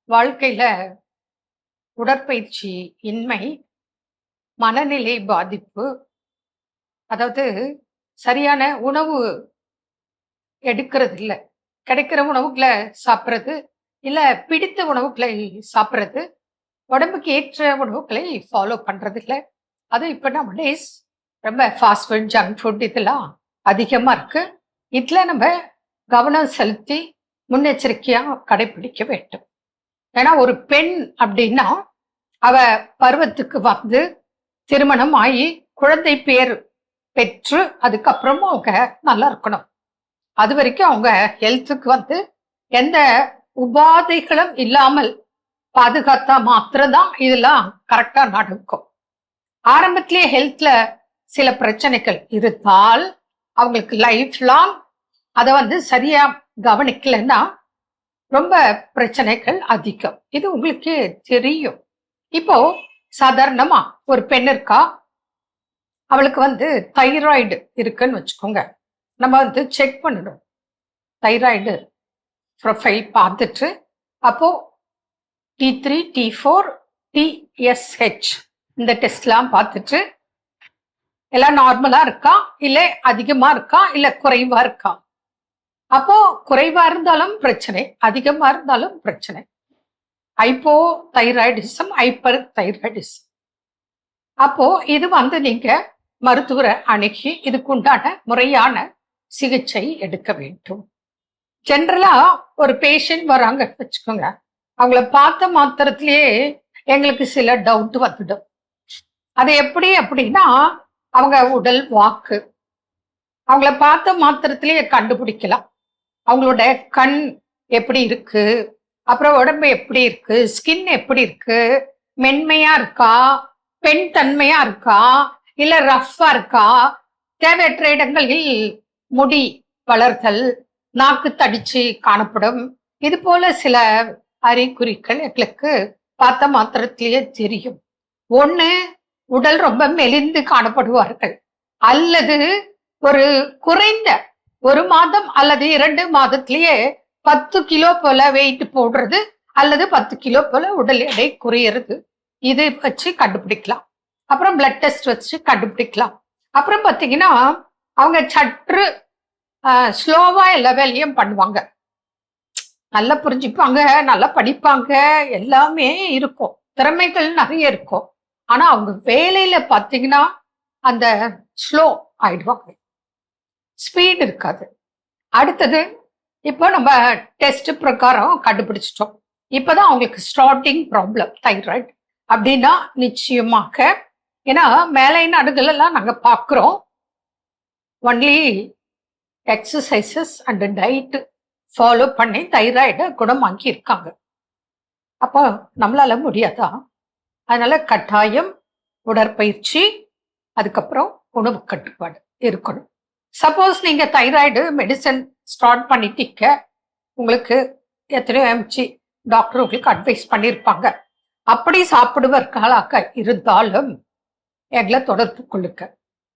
வாழ்க்கையில உடற்பயிற்சி இன்மை, மனநிலை பாதிப்பு, அதாவது சரியான உணவு எடுக்கிறது இல்லை, கிடைக்கிற உணவுகளை சாப்பிட்றது இல்லை, பிடித்த உணவுகளை சாப்பிட்றது, உடம்புக்கு ஏற்ற உணவுகளை ஃபாலோ பண்ணுறது இல்லை. அது இப்போ நம்ம டேஸ் ரொம்ப ஃபாஸ்ட் ஃபுட், ஜங்க் ஃபுட் இதெல்லாம் அதிகமாக இருக்கு. இதில் நம்ம கவனம் செலுத்தி முன்னெச்சரிக்கையாக கடைபிடிக்க வேண்டும். ஏன்னா ஒரு பெண் அப்படின்னா அவ பருவத்துக்கு வந்து திருமணம் ஆகி குழந்தை பேர் பெற்று அதுக்கப்புறமும் அவங்க நல்லா இருக்கணும். அது வரைக்கும் அவங்க ஹெல்த்துக்கு வந்து எந்த உபாதைகளும் இல்லாமல் பாதுகாத்தா மாத்திரம்தான் இதெல்லாம் கரெக்டா நடக்கும். ஆரம்பத்திலேயே ஹெல்த்ல சில பிரச்சனைகள் இருந்தால் அவங்களுக்கு லைஃப் லாங் அதை வந்து சரியா கவனிக்கலைன்னா ரொம்ப பிரச்சனைகள் அதிகம். இது உங்களுக்கு தெரியும். இப்போ சாதாரணமா ஒரு பெண் இருக்கா, அவளுக்கு வந்து தைராய்டு இருக்குன்னு வச்சுக்கோங்க. நம்ம வந்து செக் பண்ணணும், தைராய்டு ப்ரொஃபைல் பார்த்துட்டு அப்போ T3, T4, TSH இந்த டெஸ்ட்லாம் பார்த்துட்டு எல்லாம் நார்மலா இருக்கா, இல்லை அதிகமா இருக்கா, இல்லை குறைவா இருக்கா. அப்போ குறைவா இருந்தாலும் பிரச்சனை, அதிகமா இருந்தாலும் பிரச்சனை. Hypo thyroidism, hyper thyroidism. அப்போ இது வந்து நீங்க மருத்துவரை அணுகி இதுக்குண்டான முறையான சிகிச்சை எடுக்க வேண்டும். ஜென்ரலா ஒரு பேஷண்ட் வராங்க வச்சுக்கோங்க, அவங்கள பார்த்த மாத்திரத்திலேயே எங்களுக்கு சில டவுட் வந்துடும். அது எப்படி அப்படின்னா அவங்க உடல் வாக்கு, அவங்கள பார்த்த மாத்திரத்திலேயே கண்டுபிடிக்கலாம். அவங்களோட கண் எப்படி இருக்கு, அப்புறம் உடம்பு எப்படி இருக்கு, ஸ்கின் எப்படி இருக்கு, மென்மையா இருக்கா, பெண் தன்மையா இருக்கா, இல்ல ரஃப்பா இருக்கா, தேவையற்ற இடங்களில் முடி வளர்தல், நாக்கு தடிச்சு காணப்படும், இது போல சில அறிகுறிகள் எங்களுக்கு பார்த்த மாத்திரத்திலேயே தெரியும். ஒண்ணு உடல் ரொம்ப மெலிந்து காணப்படுவார்கள், அல்லது ஒரு குறைந்த 1 மாதம் அல்லது 2 மாதத்திலேயே 10 கிலோ போல வெயிட் போடுறது, அல்லது 10 கிலோ போல உடல் எடை குறையிறது. இது வச்சு கண்டுபிடிக்கலாம். அப்புறம் பிளட் டெஸ்ட் வச்சு கண்டுபிடிக்கலாம். அப்புறம் பார்த்தீங்கன்னா அவங்க சற்று ஸ்லோவா எல்லா வேலையும் பண்ணுவாங்க, நல்லா புரிஞ்சுப்பாங்க, நல்லா படிப்பாங்க, எல்லாமே இருக்கும், திறமைகள் நிறைய இருக்கும். ஆனா அவங்க வேலையில பார்த்தீங்கன்னா அந்த ஸ்லோ ஆயிடுவாங்க, ஸ்பீட் இருக்காது. அடுத்தது இப்போ நம்ம டெஸ்ட் பிரகாரம் கண்டுபிடிச்சிட்டோம், இப்போதான் அவங்களுக்கு ஸ்டார்டிங் ப்ராப்ளம் தைராய்டு அப்படின்னா நிச்சயமாக, ஏன்னா மேலை நாடுகள் எல்லாம் நாங்க பார்க்குறோம் only exercises and diet follow பண்ணி தைராய்டை குணமாக்கி இருக்காங்க. அப்போ நம்மளால முடியாதா? அதனால கட்டாயம் உடற்பயிற்சி, அதுக்கப்புறம் உணவு கட்டுப்பாடு இருக்கணும். சப்போஸ் நீங்க தைராய்டு மெடிசன் ஸ்டார்ட் பண்ணிட்டீங்க, உங்களுக்கு எத்தனையோ எம்ஜி டாக்டர் உங்களுக்கு அட்வைஸ் பண்ணியிருப்பாங்க, அப்படி சாப்பிடுவர்களாக இருந்தாலும் எங்களை தொடர்பு கொள்ளுங்க.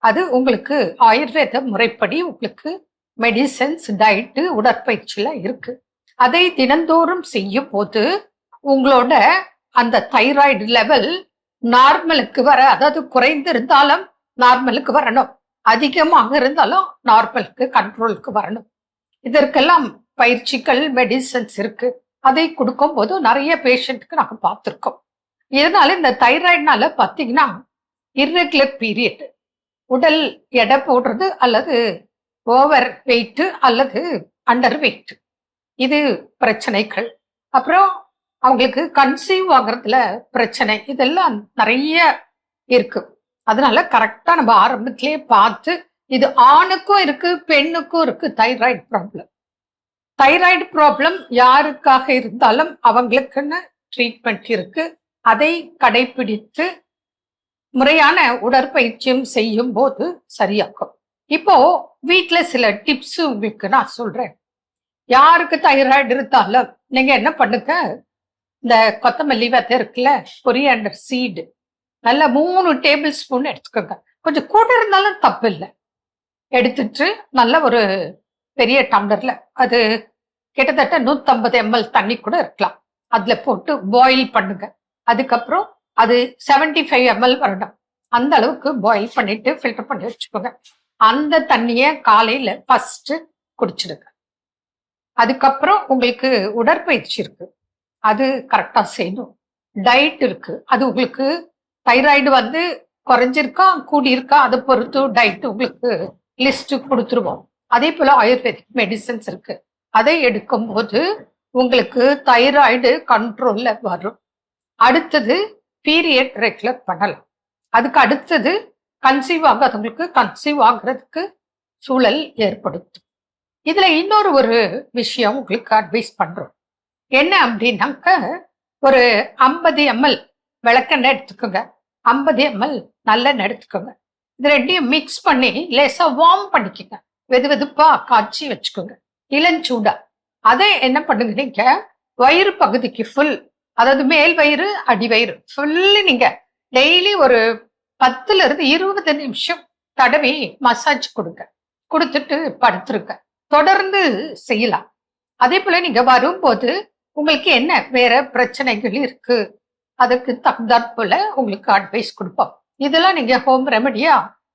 அது உங்களுக்கு ஆயுர்வேத முறைப்படி உங்களுக்கு மெடிசன்ஸ், டயட்டு, உடற்பயிற்சியில இருக்கு. அதை தினந்தோறும் செய்யும் போது உங்களோட அந்த தைராய்டு லெவல் நார்மலுக்கு வர, அதாவது குறைந்து இருந்தாலும் நார்மலுக்கு வரணும், அதிகமாக இருந்தாலும் நார்மலுக்கு கண்ட்ரோலுக்கு வரணும். இதற்கெல்லாம் பயிற்சிகள், மெடிசன்ஸ் இருக்கு. அதை கொடுக்கும் போது நிறைய பேஷண்ட்டுக்கு நாங்க பார்த்துருக்கோம். இதனால இந்த தைராய்டுனால பார்த்தீங்கன்னா இர்ரெகுலர் பீரியட், உடல் எடை போடுறது, அல்லது ஓவர் வெயிட் அல்லது அண்டர் வெயிட், இது பிரச்சனைகள். அப்புறம் அவங்களுக்கு கன்சீவ் ஆகிறதுல பிரச்சனை, இதெல்லாம் நிறைய இருக்கு. அதனால கரெக்டா நம்ம ஆரம்பத்திலேயே பார்த்து, இது ஆணுக்கும் இருக்கு பெண்ணுக்கும் இருக்கு தைராய்டு ப்ராப்ளம். தைராய்டு ப்ராப்ளம் யாருக்காக இருந்தாலும் அவங்களுக்குன்னு ட்ரீட்மெண்ட் இருக்கு. அதை கடைபிடித்து முறையான உடற்பயிற்சியும் செய்யும் போது சரியாக்கும். இப்போ வீட்டுல சில டிப்ஸ் உங்களுக்கு நான் சொல்றேன். யாருக்கு தைராய்டு இருந்தாலும் நீங்க என்ன பண்ணுங்க, இந்த கொத்தமல்லி விதை இருக்குல்ல, கொரியாண்டர் சீடு, நல்லா 3 டேபிள் ஸ்பூன் எடுத்துக்கோங்க. கொஞ்சம் கூட இருந்தாலும் தப்பு இல்லை, எடுத்துட்டு நல்ல ஒரு பெரிய டம்ளர்ல, அது கிட்டத்தட்ட 150 ml தண்ணி கூட இருக்கலாம், அதுல போட்டு பாயில் பண்ணுங்க. அதுக்கப்புறம் அது 75 ml வரணும், அந்த அளவுக்கு பாயில் பண்ணிட்டு ஃபில்டர் பண்ணி வச்சுக்கோங்க. அந்த தண்ணியை காலையில ஃபர்ஸ்ட் குடிச்சிடுங்க. அதுக்கப்புறம் உங்களுக்கு உடற்பயிற்சி இருக்கு, அது கரெக்டா செய்யணும். டயட் இருக்கு, அது உங்களுக்கு தைராய்டு வந்து குறைஞ்சிருக்கா கூடியிருக்கா அதை பொறுத்து டயட் உங்களுக்கு லிஸ்ட் கொடுத்துருவோம். அதே போல ஆயுர்வேதிக் மெடிசன்ஸ் இருக்கு, அதை எடுக்கும்போது உங்களுக்கு தைராய்டு கண்ட்ரோல்ல வரும். அடுத்தது பீரியட் ரெகுலர் பண்ணலாம். அதுக்கு அடுத்தது கன்சீவ் ஆகாதவங்களுக்கு கன்சீவ் ஆகுறதுக்கு சூழல் ஏற்படுத்தும். இதுல இன்னொரு ஒரு விஷயம் உங்களுக்கு அட்வைஸ் பண்றோம். என்ன அப்படின்னாக்க, ஒரு 50 ml விளக்கெண்ணெய் எடுத்துக்கோங்க, 50 ml நல்லெண்ணெய் எடுத்துக்கோங்க. இது ரெண்டையும் மிக்ஸ் பண்ணி லேசா வார்ம் பண்ணிக்கோங்க, வெது வெதுப்பா காய்ச்சி வச்சுக்கோங்க, இளஞ்சூடா. அதை என்ன பண்ணுங்க, நீங்க வயிறு பகுதிக்கு ஃபுல், அதாவது மேல் வயிறு அடி வயிறு ஃபுல்லு நீங்க டெய்லி ஒரு 10 to 20 நிமிஷம் தடவி மசாஜ் கொடுங்க, கொடுத்துட்டு படுத்துருங்க. தொடர்ந்து செய்யலாம். அதே போல நீங்க வரும்போது உங்களுக்கு என்ன வேற பிரச்சனைகள் இருக்கு, அதுக்கு தகுந்தாற் போல உங்களுக்கு அட்வைஸ் கொடுப்போம். இதெல்லாம் நீங்க ஹோம் ரெமடியா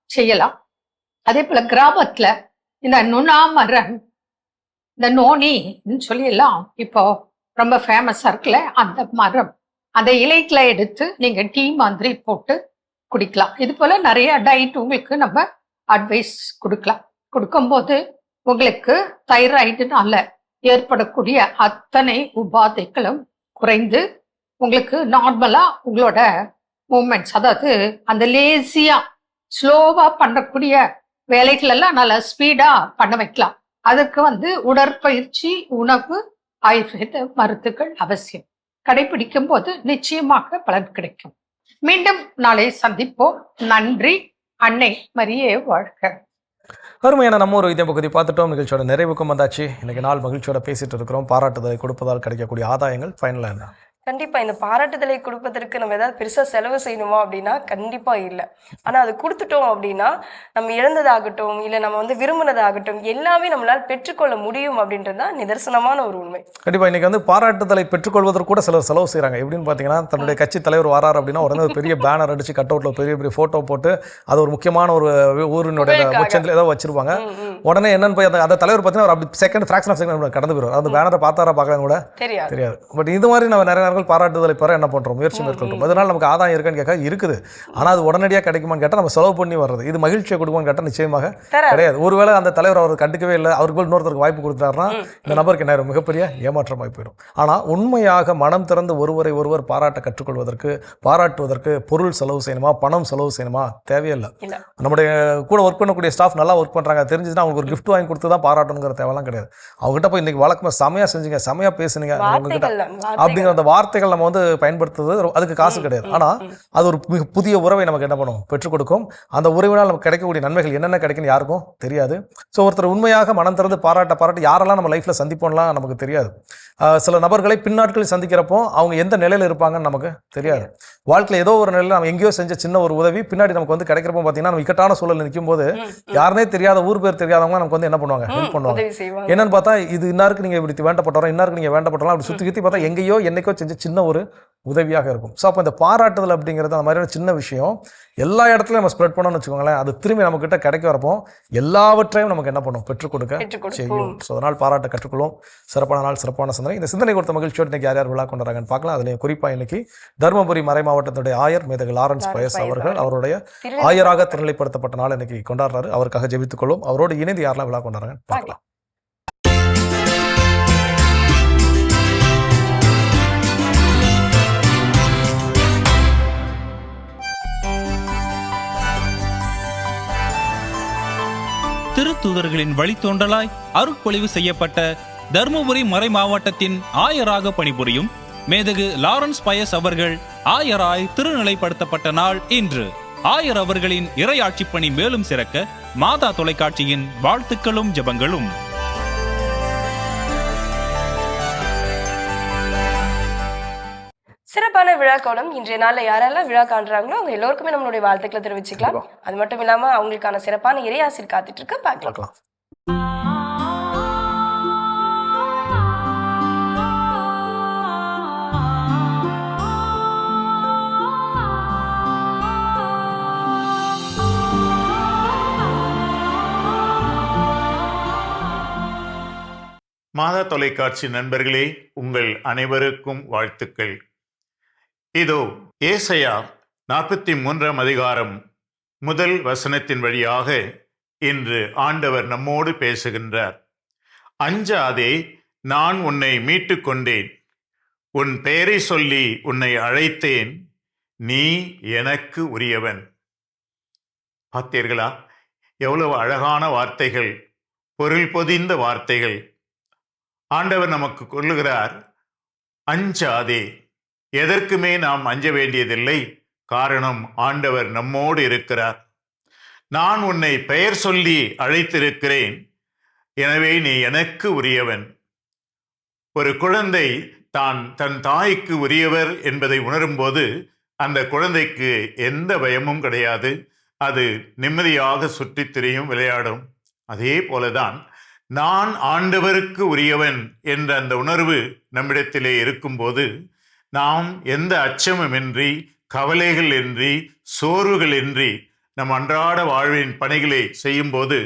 செய்யலாம். அதே போல கிராமத்துல இந்த நுணா மரம், இந்த நோனின்னு சொல்லி எல்லாம் இப்போ ரொம்ப ஃபேமஸா இருக்குல்ல, அந்த மரம், அந்த இலைகளை எடுத்து நீங்க டீ மாதிரி போட்டு குடிக்கலாம். இது போல நிறைய டயட் உங்களுக்கு நம்ம அட்வைஸ் கொடுக்கலாம். கொடுக்கும்போது உங்களுக்கு தைராய்டுனால ஏற்படக்கூடிய அத்தனை உபாதைகளும் குறைந்து உங்களுக்கு நார்மலா உங்களோட மூமெண்ட்ஸ், அதாவது அந்த லேசியா ஸ்லோவா பண்ணக்கூடிய வேலைகள் எல்லாம் நல்லா ஸ்பீடா பண்ண வைக்கலாம். அதுக்கு வந்து உடற்பயிற்சி, உணவு, ஆயுர்வேத மருந்துகள் அவசியம். கடைபிடிக்கும் போது நிச்சயமாக பலன் கிடைக்கும். மீண்டும் நாளை சந்திப்போம். நன்றி. அன்னை மரியே வாழ்க. அருமையான நம்ம ஒரு இதே பகுதி பார்த்துட்டோம். நிகழ்ச்சியோட நிறைவுக்கும் வந்தாச்சு. இன்னைக்கு நாள் மகிழ்ச்சியோட பேசிட்டு இருக்கிறோம். பாராட்டுதலை கொடுப்பதால் கிடைக்கக்கூடிய ஆதாயங்கள் ஃபைனலாக என்ன? கண்டிப்பா இந்த பாராட்டுதலை கொடுப்பதற்கு நம்ம ஏதாவது பெருசா செலவு செய்யணுமா அப்படின்னா கண்டிப்பா இல்லை. ஆனா அது கொடுத்துட்டோம் அப்படின்னா நம்ம இழந்ததாகட்டும் இல்லை நம்ம வந்து விரும்பினதாகட்டும் எல்லாமே நம்மளால் பெற்றுக்கொள்ள முடியும் அப்படின்றது தான் நிதர்சனமான ஒரு உண்மை. கண்டிப்பா இன்னைக்கு வந்து பாராட்டுதலை பெற்றுக்கொள்வதற்கு கூட சிலர் செலவு செய்யறாங்க. எப்படின்னு பார்த்தீங்கன்னா, தன்னுடைய கட்சி தலைவர் வராரு அப்படின்னா உடனே ஒரு பெரிய பேனர் அடிச்சு கட் அவுட்ல பெரிய பெரிய போட்டோ போட்டு அது ஒரு முக்கியமான ஒரு ஊரினுடைய உச்சத்தில் ஏதாவது வச்சிருப்பாங்க. உடனே என்னன்னு போய் அந்த தலைவர் பார்த்தீங்கன்னா ஒரு அப்படி செகண்ட் ஃபிராக்ஷன் ஆஃப் செகண்ட் கடந்து போயிடும். அந்த பேனரை பார்த்தாரா பார்க்கலாம் கூட தெரியாது. பட் இது மாதிரி நம்ம நிறைய பாராட்டுதலை பெற என்ன பண்றோம், முயற்சி மேற்கொள்றோம். அதனால நமக்கு ஆதாயம் இருக்கான்னு கேட்க இருக்குது. ஆனா அது உடனடியாக கிடைக்குமான்னு கேட்டால் நம்ம செலவு பண்ணி வர்றது. இது மகிழ்ச்சியை கொடுக்குமான்னு கேட்டால் நிச்சயமாக கிடையாது. ஒருவேளை அந்த தலைவர் அவர் கண்டுக்கவே இல்லை, அவருக்கு இன்னொருத்தருக்கு வாய்ப்பு கொடுத்தாருன்னா இந்த நபருக்கு என்ன மிகப்பெரிய ஏமாற்றமாய் போயிடும். ஆனால் உண்மையாக மனம் திறந்து ஒருவரை ஒருவர் பாராட்ட கற்றுக்கொள்வதற்கு, பாராட்டுவதற்கு பொருள் செலவு செய்யணுமா, பணம் செலவு செய்யணுமா, தேவையில்லை. நம்முடைய கூட ஒர்க் பண்ணக்கூடிய ஸ்டாஃப் நல்லா ஒர்க் பண்றாங்க தெரிஞ்சுன்னா அவங்களுக்கு ஒரு கிஃப்ட் வாங்கி கொடுத்து தான் பாராட்டணுங்கிற தேவையெல்லாம் கிடையாது. அவங்ககிட்ட போய் இன்னைக்கு வழக்கமாக செமையா செஞ்சீங்க, செமையா பேசுனீங்க உங்ககிட்ட அப்படிங்கிற அந்த வார்த்தைகள் நம்ம வந்து பயன்படுத்துவது அதுக்கு காசு கிடையாது. ஆனா அது ஒரு மிக புதிய உறவை நமக்கு என்ன பண்ணும், பெற்றுக் கொடுக்கும். அந்த உறவினால் நமக்கு கிடைக்கக்கூடிய நன்மைகள் என்னென்ன கிடைக்குன்னு யாருக்கும் தெரியாது. ஸோ ஒருத்தர் உண்மையாக மனம் திறந்து பாராட்ட யாரெல்லாம் நம்ம லைஃப்ல சந்திப்போம்லாம் நமக்கு தெரியாது. சில நபர்களை பின்னாட்களில் சந்திக்கிறப்போ அவங்க எந்த நிலையில இருப்பாங்கன்னு நமக்கு தெரியாது. வாழ்க்கையில் ஏதோ ஒரு நிலையில் நம்ம எங்கேயோ செஞ்ச சின்ன ஒரு உதவி பின்னாடி நமக்கு வந்து கிடைக்கிறப்போ பார்த்தீங்கன்னா நம்ம இக்கட்டான சூழல் நிற்கும் போது யாருனே தெரியாத ஊர் பேர் தெரியாதவங்க நமக்கு வந்து என்ன பண்ணுவாங்க, ஹெல்ப் பண்ணுவாங்க. என்னன்னு பார்த்தா இது இன்னாருக்கு நீங்க இப்படி வேண்டப்பட்டோம், இன்னாருக்கு நீங்க வேண்டப்பட்டோம், அப்படி சுற்றி சுற்றி பார்த்தா எங்கேயோ என்னைக்கோ செஞ்ச சின்ன ஒரு உதவியாக இருக்கும். ஸோ அப்போ இந்த பாராட்டுதல் அப்படிங்கிறது அந்த மாதிரியான சின்ன விஷயம் எல்லா இடத்துலையும் நம்ம ஸ்ப்ரெட் பண்ணோம்னு வச்சுக்கோங்களேன், அது திரும்பி நம்ம கிட்ட கிடைக்க வரப்போ எல்லாவற்றையும் நமக்கு என்ன பண்ணும், பெற்றுக் கொடுக்க செய்யும். ஸோ அதனால் பாராட்ட கற்றுக்கொள்வோம். சிறப்பான நாள், சிறப்பான சிந்தனை. இந்த சிந்தனை கொடுத்த மகிழ்ச்சியோடு இன்னைக்கு யார் யார் விழா கொண்டாடுறாங்கன்னு பார்க்கலாம். அதுலேயும் குறிப்பாக இன்னைக்கு தருமபுரி மறை மாவட்டத்துடைய ஆயர் மேதகு லாரன்ஸ் பயஸ் அவர்கள் அவருடைய ஆயராக திருநிலைப்படுத்தப்பட்ட நாள் இன்னைக்கு கொண்டாடுறாரு. அவருக்காக ஜெபித்துக் கொள்வோம். அவரோடு இணைந்து யாரெல்லாம் விழா கொண்டாடுறாங்கன்னு பார்க்கலாம். திருத்தூதர்களின் வழித்தோன்றலாய் அருட்பொழிவு செய்யப்பட்ட தருமபுரி மறை மாவட்டத்தின் ஆயராக பணிபுரியும் மேதகு லாரன்ஸ் பயஸ் அவர்கள் ஆயராய் திருநிலைப்படுத்தப்பட்ட நாள் இன்று. ஆயர் அவர்களின் இறையாட்சி பணி மேலும் சிறக்க மாதா தொலைக்காட்சியின் வாழ்த்துக்களும் ஜெபங்களும். சிறப்பாக சிறப்பான விழா கோலம் இன்றைய நாள்ல யாரெல்லாம் விழா காண்றாங்களோ அவங்க எல்லோருக்குமே நம்மளுடைய வாழ்த்துக்களை தெரிவிச்சுக்கலாம். அது மட்டும் இல்லாம அவங்களுக்கான சிறப்பான இறையாசிர் காத்துட்டு இருக்க பார்க்கலாம். மாதா தொலைக்காட்சி நண்பர்களே, உங்கள் அனைவருக்கும் வாழ்த்துக்கள். இதோ ஏசாயா 43ஆம் அதிகாரம் முதல் வசனத்தின் வழியாக இன்று ஆண்டவர் நம்மோடு பேசுகின்றார். அஞ்சாதே, நான் உன்னை மீட்டு கொண்டேன், உன் பெயரை சொல்லி உன்னை அழைத்தேன், நீ எனக்கு உரியவன். பார்த்தீர்களா? எவ்வளவு அழகான வார்த்தைகள், பொருள் பொதிந்த வார்த்தைகள். ஆண்டவர் நமக்கு சொல்லுகிறார், அஞ்சாதே. எதற்குமே நாம் அஞ்ச வேண்டியதில்லை. காரணம், ஆண்டவர் நம்மோடு இருக்கிறார். நான் உன்னை பெயர் சொல்லி அழைத்திருக்கிறேன், எனவே நீ எனக்கு உரியவன். ஒரு குழந்தை தன் தாய்க்கு உரியவர் என்பதை உணரும்போது அந்த குழந்தைக்கு எந்த பயமும் கிடையாது. அது நிம்மதியாக சுற்றித் திரியும், விளையாடும். அதே போலதான் நான் ஆண்டவருக்கு உரியவன் என்ற அந்த உணர்வு நம்மிடத்திலே இருக்கும்போது நாம் எந்த அச்சமுமின்றி, கவலைகள் இன்றி, சோர்வுகள் இன்றி நம் அன்றாட வாழ்வின் பணிகளை செய்யும்போது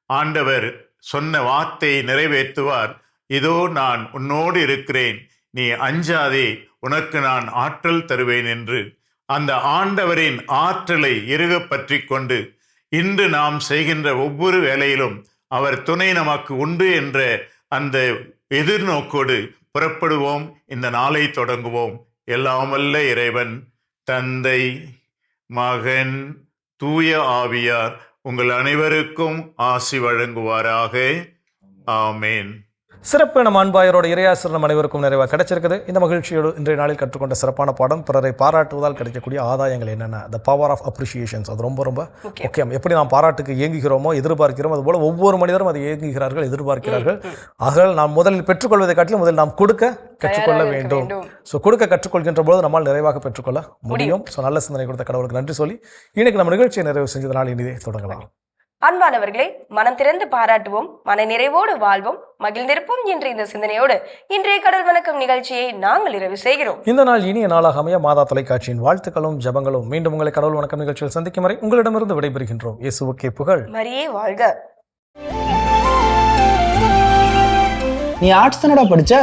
ஆண்டவர் சொன்ன வார்த்தையை நிறைவேற்றுவார். இதோ நான் உன்னோடு இருக்கிறேன், நீ அஞ்சாதே, உனக்கு நான் ஆற்றல் தருவேன் என்று. அந்த ஆண்டவரின் ஆற்றலை இறுக பற்றி கொண்டு இன்று நாம் செய்கின்ற ஒவ்வொரு வேலையிலும் அவர் துணை நமக்கு உண்டு என்ற அந்த எதிர்நோக்கோடு புறப்படுவோம். இந்த நாளை தொடங்குவோம். எல்லாம் வல்ல இறைவன், தந்தை, மகன், தூய ஆவியார் உங்கள் அனைவருக்கும் ஆசி வழங்குவாராக. ஆமேன். சிறப்பு நம்ம அன்பாயரோட இறையாசிரியர் நம்ம அனைவருக்கும் நிறைவாக கிடைச்சிருக்குது. இந்த மகிழ்ச்சியோடு இன்றைய நாளில் கற்றுக்கொண்ட சிறப்பான பாடம், பிறரை பாராட்டுவதால் கிடைக்கக்கூடிய ஆதாயங்கள் என்னென்ன, த பவர் ஆஃப் அப்ரிஷியேஷன்ஸ். அது ரொம்ப ரொம்ப முக்கியம். எப்படி நாம் பாராட்டுக்கு இயங்குகிறோமோ, எதிர்பார்க்கிறோம், அதுபோல் ஒவ்வொரு மனிதரும் அதை இயங்குகிறார்கள், எதிர்பார்க்கிறார்கள். ஆகவே நாம் முதலில் பெற்றுக்கொள்வதை காட்டிலும் முதலில் நாம் கொடுக்க கற்றுக்கொள்ள வேண்டும். ஸோ கொடுக்க கற்றுக்கொள்கின்ற போது நம்மால் நிறைவாக பெற்றுக்கொள்ள முடியும். ஸோ நல்ல சிந்தனை கொடுத்த கடவுளுக்கு நன்றி சொல்லி இன்னைக்கு நம்ம நிகழ்ச்சியை நிறைவு செஞ்சதனால் இனிதே தொடங்கலாம். அன்பானவர்களே, மனம் திறந்து பாராட்டுவோம், மன நிறைவோடு வாழ்வோம், மகிழ்ந்திருப்போம் என்ற இந்த சிந்தனையோடு இன்றைய கடல் வணக்கம் நிகழ்ச்சியை நாங்கள் நிறைவு செய்கிறோம். இந்த நாள் இனிய நாளாக அமைய மாதா தொலைக்காட்சியின் வாழ்த்துக்களும் ஜபங்களும். மீண்டும் உங்களை கடவுள் வணக்கம் நிகழ்ச்சியில் சந்திக்கும் வரை உங்களிடமிருந்து விடைபெறுகின்றோம். இயேசுவுக்கே புகழ், மரியே வாழ்க. நீ ஆர்ட்ஸ் தானடா படிச்ச,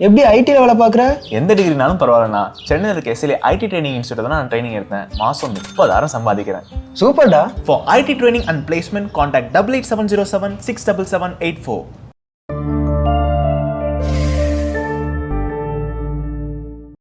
எப்படி ஐடில வேலை பார்க்குற? எந்த டிகிரினாலும் பரவாயில்லண்ணா. சென்னையில் இருக்க எஸ்எல்ஏ ஐடி ட்ரைனிங் இன்ஸ்டியூட் தான் நான் ட்ரைனிங் எடுத்தேன். மாதம் 30,000 சம்பாதிக்கிறேன். சூப்பர்டா. For IT training and placement, contact 8870767784.